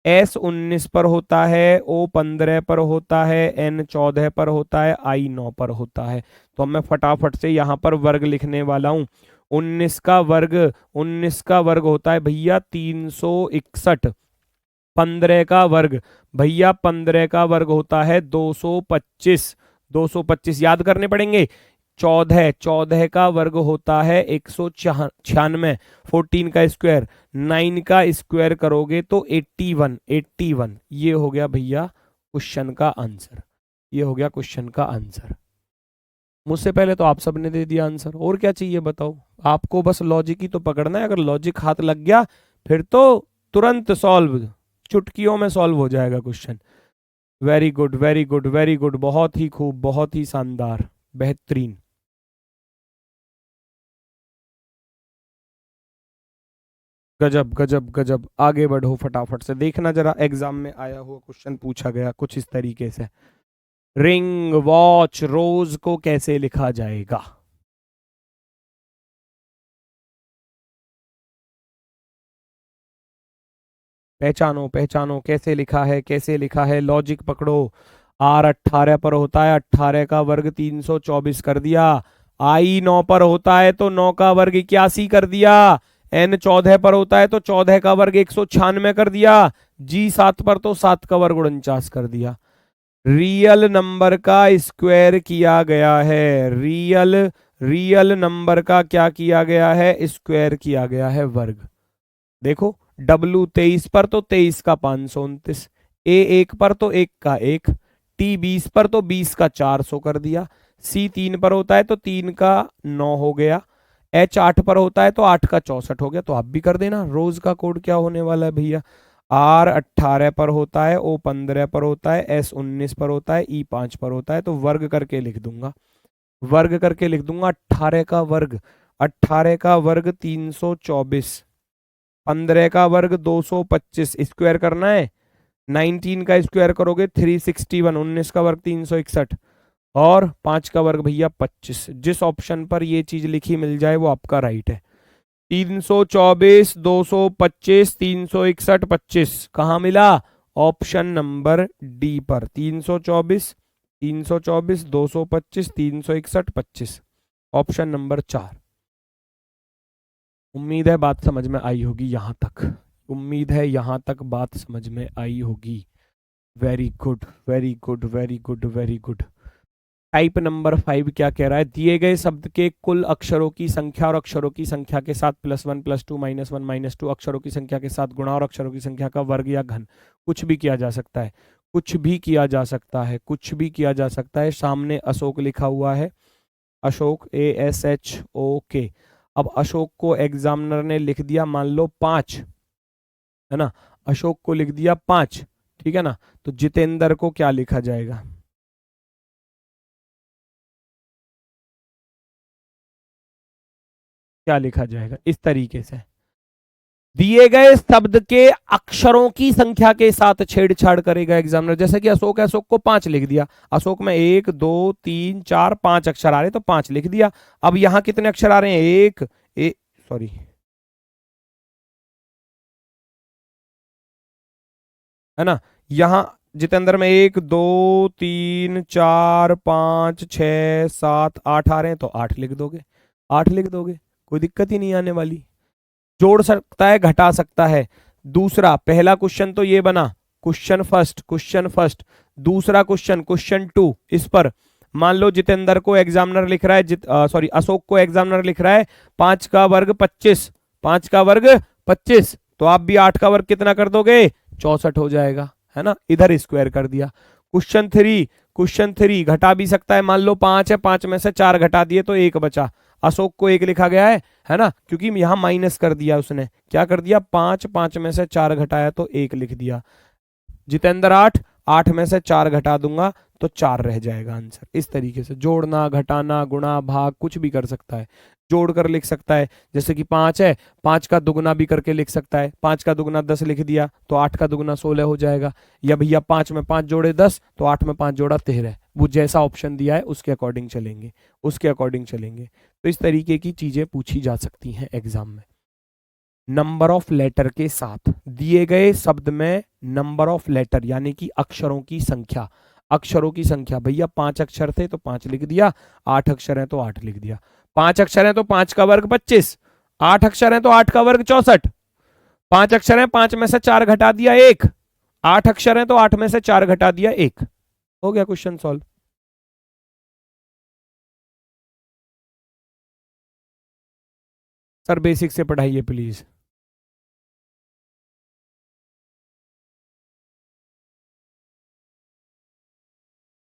S19 पर होता है, O15 पर होता है, N14 पर होता है, I9 पर होता है। तो मैं फटाफट से यहां पर वर्ग लिखने वाला हूं। 19 का वर्ग, 19 का वर्ग होता है भैया 361। 15 का वर्ग भैया, 15 का वर्ग होता है 225, 225 याद करने पड़ेंगे। 14, 14 का वर्ग होता है 196, 14 का स्क्वायर, 9 का स्क्वायर करोगे तो 81, 81। ये हो गया भैया क्वेश्चन का आंसर, ये हो गया क्वेश्चन का आंसर। मुझसे पहले तो आप सबने दे दिया आंसर, और क्या चाहिए बताओ। आपको बस लॉजिक ही तो पकड़ना है, अगर लॉजिक हाथ लग गया फिर तो तुरंत सॉल्व, चुटकियों में सॉल्व हो जाएगा question. Very good, very good, very good, बहुत ही खूब, बहुत ही शानदार, बेहतरीन। गजब गजब गजब, आगे बढ़ो फटाफट से। देखना जरा एग्जाम में आया हुआ क्वेश्चन पूछा गया कुछ इस तरीके से, रिंग, वॉच, रोज को कैसे लिखा जाएगा। पहचानो पहचानो, कैसे लिखा है, कैसे लिखा है, लॉजिक पकड़ो। R18 पर होता है, 18 का वर्ग 324 कर दिया। I9 पर होता है तो 9 का वर्ग 81 कर दिया। N14 पर होता है तो 14 का वर्ग 196 कर दिया। G7 पर तो 7 का वर्ग 49 कर दिया। रियल नंबर का स्क्वायर किया गया है, रियल, रियल नंबर का क्या किया गया है, स्क्वायर किया गया है, वर्ग। देखो W23 पर तो 23 का 529, A1 पर तो 1 का 1, T20 पर तो 20 का 400 कर दिया, C3 पर होता है तो 3 का 9 हो गया, H8 पर होता है तो 8 का 64 हो गया। तो आप भी कर देना। रोज का कोड क्या होने वाला है भैया, R18 पर होता है, O15 पर होता है, S19 पर होता है, E5 पर होता है, तो वर्ग करके लिख दूंगा, वर्ग करके लिख दूंगा। 18 का वर्ग, 18 का वर्ग 324, 15 का वर्ग 225, स्क्वायर करना है। 19 का स्क्वायर करोगे 361, 19 का वर्ग 361, और 5 का वर्ग भैया 25। जिस ऑप्शन पर ये चीज लिखी मिल जाए वो आपका राइट है। 324, 225, 361, 25 कहाँ मिला, ऑप्शन नंबर डी पर। 324, 324, 225, 361, 25। Option number 4। उम्मीद है बात समझ में आई होगी यहां तक। उम्मीद है यहां तक बात समझ में आई होगी। Very good, very good, very good, very good. Type number 5 क्या कह रहा है? दिए गए शब्द के कुल अक्षरों की संख्या और अक्षरों की संख्या के साथ +1, +2, -1, -2 अक्षरों की संख्या के साथ गुणा और अक्षरों की संख्या का वर्ग या घन। कुछ भी किया जा सकता है, कुछ भी किया जा सकता है, कुछ भी किया जा सकता है। सामने अशोक लिखा हुआ है, अशोक, ASHOK। अब अशोक को एग्जामिनर ने लिख दिया मान लो 5, है ना। अशोक को लिख दिया 5, ठीक है ना। तो जितेंद्र को क्या लिखा जाएगा? क्या लिखा जाएगा? इस तरीके से दिए गए शब्द के अक्षरों की संख्या के साथ छेड़छाड़ करेगा एग्जामिनर। जैसे कि अशोक है, अशोक को 5 लिख दिया। अशोक में 1, 2, 3, 4, 5 अक्षर आ रहे तो 5 लिख दिया। अब यहां कितने अक्षर आ रहे हैं? सॉरी, है ना। यहां जितेंद्र में 1, 2, 3, 4, 5, 6, 7, 8 आ रहे हैं तो 8 लिख दोगे, 8 लिख दोगे, कोई दिक्कत ही नहीं आने वाली। जोड़ सकता है, घटा सकता है। दूसरा, पहला क्वेश्चन तो ये बना, क्वेश्चन फर्स्ट, क्वेश्चन फर्स्ट। दूसरा क्वेश्चन, क्वेश्चन 2, इस पर मान लो जितेंद्र को एग्जामिनर लिख रहा है, सॉरी अशोक को एग्जामिनर लिख रहा है 5 का वर्ग 25, 5 का वर्ग 25। तो आप भी 8 का वर्ग कितना कर दोगे? 64 हो जाएगा, है ना। इधर स्क्वायर कर दिया। क्वेश्चन 3, क्वेश्चन 3 घटा भी सकता है। मान लो 5 है, 5 में से 4 घटा दिए तो 1 बचा। अशोक को 1 लिखा गया है ना, क्योंकि यहां माइनस कर दिया उसने। क्या कर दिया? 5, 5 में से 4 घटाया तो 1 लिख दिया। जितेंद्र 8, 8 में से 4 घटा दूंगा तो 4 रह जाएगा आंसर। इस तरीके से जोड़ना, घटाना, गुणा, भाग कुछ भी कर सकता है। जोड़कर लिख सकता है, जैसे कि 5 है, 5 का दुगना भी करके लिख सकता है। 5 का दुगना 10 लिख दिया तो 8 का दुगना 16 हो जाएगा। या भैया 5 में 5 जोड़े 10 तो 8 में 5 जोड़ा 13। वो जैसा ऑप्शन दिया है उसके अकॉर्डिंग चलेंगे, उसके अकॉर्डिंग चलेंगे। तो इस तरीके की चीजें पूछी जा सकती हैं एग्जाम में। नंबर ऑफ लेटर के साथ दिए गए शब्द में नंबर ऑफ लेटर यानी कि अक्षरों की संख्या, अक्षरों की संख्या। भैया 5 अक्षर थे तो 5 लिख दिया, 8 अक्षर हैं तो 8 लिख दिया। 5 अक्षर हैं तो 5 का वर्ग 25, 8 अक्षर हैं तो 8 का वर्ग 64। 5 अक्षर हैं, 5 में से 4 घटा दिया 1, 8 अक्षर हैं तो 8 में से 4 घटा दिया 1। हो गया क्वेश्चन सॉल्व। सर बेसिक से पढ़ाइए प्लीज।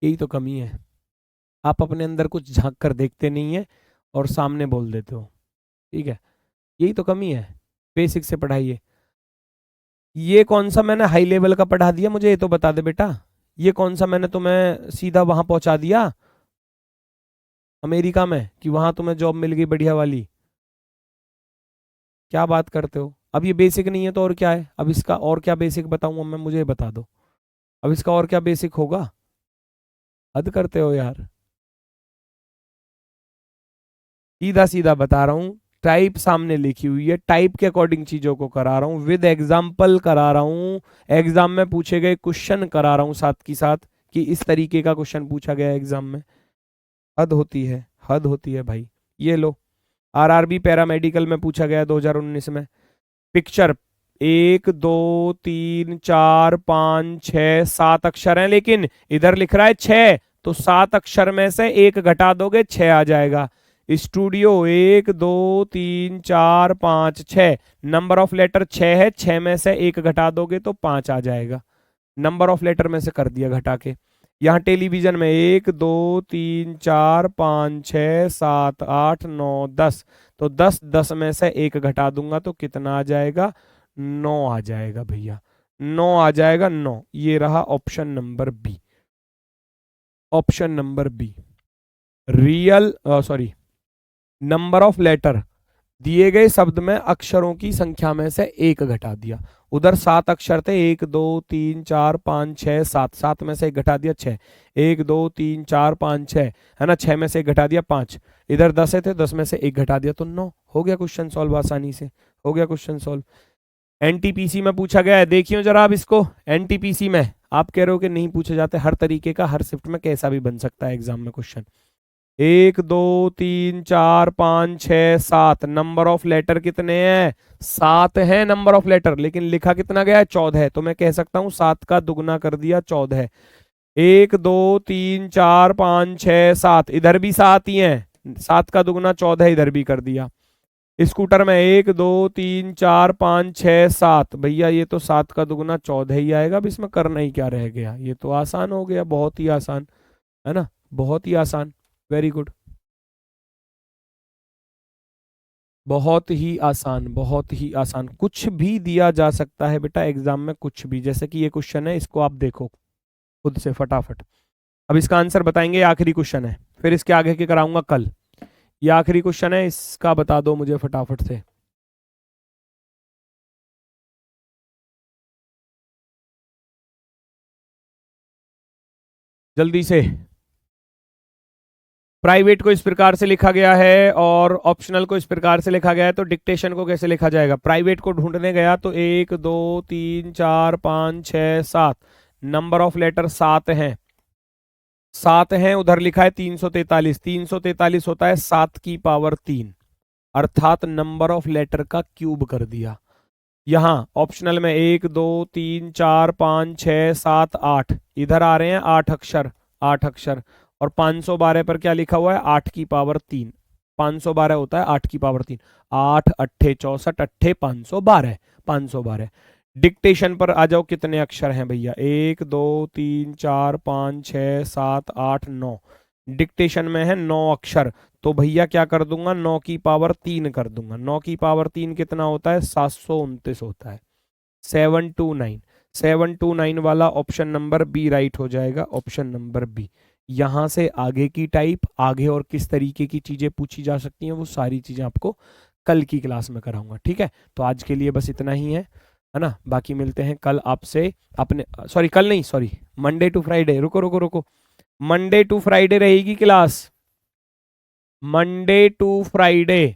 यही तो कमी है, आप अपने अंदर कुछ झांक कर देखते नहीं है और सामने बोल देते हो, ठीक है। यही तो कमी है, बेसिक से पढ़ाइए। ये कौन सा मैंने हाई लेवल का पढ़ा दिया, मुझे ये तो बता दे बेटा। ये कौन सा मैंने तुम्हें सीधा वहां पहुंचा दिया अमेरिका में, कि वहां तुम्हें जॉब मिल गई बढ़िया वाली? क्या बात करते हो? अब ये बेसिक नहीं है तो और क्या है? अब इसका और क्या बेसिक बताऊंगा मैं, मुझे बता दो। अब इसका और क्या बेसिक होगा? हद करते हो यार। सीधा सीधा बता रहा हूँ, टाइप सामने लिखी हुई है, टाइप के अकॉर्डिंग चीजों को करा रहा हूँ, विद एग्जाम्पल करा रहा हूँ, एग्जाम में पूछे गए क्वेश्चन करा रहा हूँ साथ की साथ, कि इस तरीके का क्वेश्चन पूछा गया एग्जाम में। हद होती है, हद होती है भाई। ये लो, आरआरबी पैरामेडिकल में पूछा गया 2019 में। पिक्चर 1, 2, 3, 4, 5, 6, 7 अक्षर हैं, लेकिन इधर लिख रहा है 6, तो 7 अक्षर में से 1 घटा दोगे 6 आ जाएगा। स्टूडियो 1, 2, 3, 4, 5, 6। नंबर ऑफ लेटर 6 है, 6 में से 1 घटा दोगे तो 5 आ जाएगा। नंबर ऑफ लेटर में से कर दिया घटा के। यहाँ टेलीविजन में 1, 2, 3, 4, 5, 6, 7, 8, 9, 10। तो 10, 10 में से 1 घटा दूंगा तो कितना आ जाएगा? 9 आ जाएगा भैया, 9 आ जाएगा, 9। ये रहा option number B, option number B. Real sorry, number of letter, दिए गए शब्द में अक्षरों की संख्या में से 1 घटा दिया। उधर 7 अक्षर थे, 1, 2, 3, 4, 5, 6, 7, 7 में से 1 घटा दिया 6, 1, 2, 3, 4, 5, 6, है ना। 6 में से 1 घटा दिया 5। इधर 10 थे, 10 में से 1 घटा दिया तो 9। हो गया क्वेश्चन सॉल्व, आसानी से हो गया क्वेश्चन सॉल्व। एनटीपीसी में पूछा गया है, देखियो जरा आप इसको। एनटीपीसी में आप कह रहे हो कि नहीं पूछे जाते, हर तरीके का, हर शिफ्ट में कैसा भी बन सकता है एग्जाम में क्वेश्चन। 1 2 3 4 5 6 7 नंबर ऑफ लेटर कितने हैं? 7 है नंबर ऑफ लेटर, लेकिन लिखा कितना गया है? 14। तो मैं कह सकता हूं 7 का दुगना कर दिया 14। 1 2 3 4 5 6 7, इधर भी 7 ही है, 7 का दुगना 14 इधर भी कर दिया। स्कूटर में 1 2 3 4 5 6 7, भैया ये तो 7 का दुगना 14 ही आएगा। अब इसमें करना ही क्या रह गया, ये तो आसान हो गया, बहुत ही आसान है ना, बहुत ही आसान। वेरी गुड, बहुत ही आसान, बहुत ही आसान। कुछ भी दिया जा सकता है बेटा एग्जाम में, कुछ भी। जैसे कि ये क्वेश्चन है, इसको आप देखो खुद से फटाफट। अब इसका आंसर बताएंगे, आखिरी क्वेश्चन है, फिर इसके आगे के कराऊंगा कल। ये आखिरी क्वेश्चन है, इसका बता दो मुझे फटाफट से, जल्दी से। प्राइवेट को इस प्रकार से लिखा गया है और ऑप्शनल को इस प्रकार से लिखा गया है, तो डिक्टेशन को कैसे लिखा जाएगा? प्राइवेट को ढूंढने गया तो 1 2 3 4 5 6 7, नंबर ऑफ लेटर 7 हैं, 7 हैं। उधर लिखा है 343, 343 होता है 7 की पावर 3, अर्थात नंबर ऑफ लेटर का क्यूब कर दिया। यहाँ ऑप्शनल में 1 2 3 4 5 6 7 8, इधर आ रहे हैं 8 अक्षर, 8 अक्षर। और 512 पर क्या लिखा हुआ है? 8 की पावर 3, 512 होता है 8 की पावर 3, 8 अट्ठे 64 अट्ठे 512, 512। डिक्टेशन पर आ जाओ, कितने अक्षर हैं भैया? 1 2 3 4 5 6 7 8 9, डिक्टेशन में है 9 अक्षर। तो भैया क्या कर दूंगा? 9 की पावर 3 कर दूंगा। 9 की पावर 3 कितना होता है? 729 होता है, 729। 729 वाला ऑप्शन नंबर बी राइट हो जाएगा, ऑप्शन नंबर बी। यहां से आगे की टाइप, आगे और किस तरीके की चीजें पूछी जा सकती हैं, वो सारी चीजें आपको कल की क्लास में कराऊंगा, ठीक है? तो आज के लिए बस इतना ही है ना। बाकी मिलते हैं कल आपसे अपने, सॉरी कल नहीं, सॉरी मंडे टू फ्राइडे। रुको रुको रुको, मंडे टू फ्राइडे रहेगी class, Monday to Friday,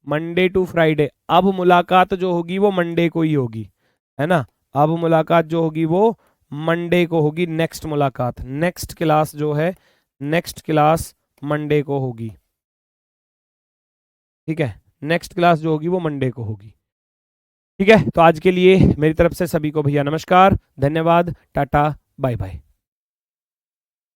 Monday to Friday. अब मुलाकात जो होगी वो मंडे को ही होगी, है ना। अब मुलाकात जो होगी वो मंडे को होगी, नेक्स्ट मुलाकात, नेक्स्ट क्लास जो है, नेक्स्ट क्लास मंडे को होगी, ठीक है। नेक्स्ट क्लास जो होगी वो मंडे को होगी, ठीक है। तो आज के लिए मेरी तरफ से सभी को भैया नमस्कार, धन्यवाद, टाटा, बाय बाय।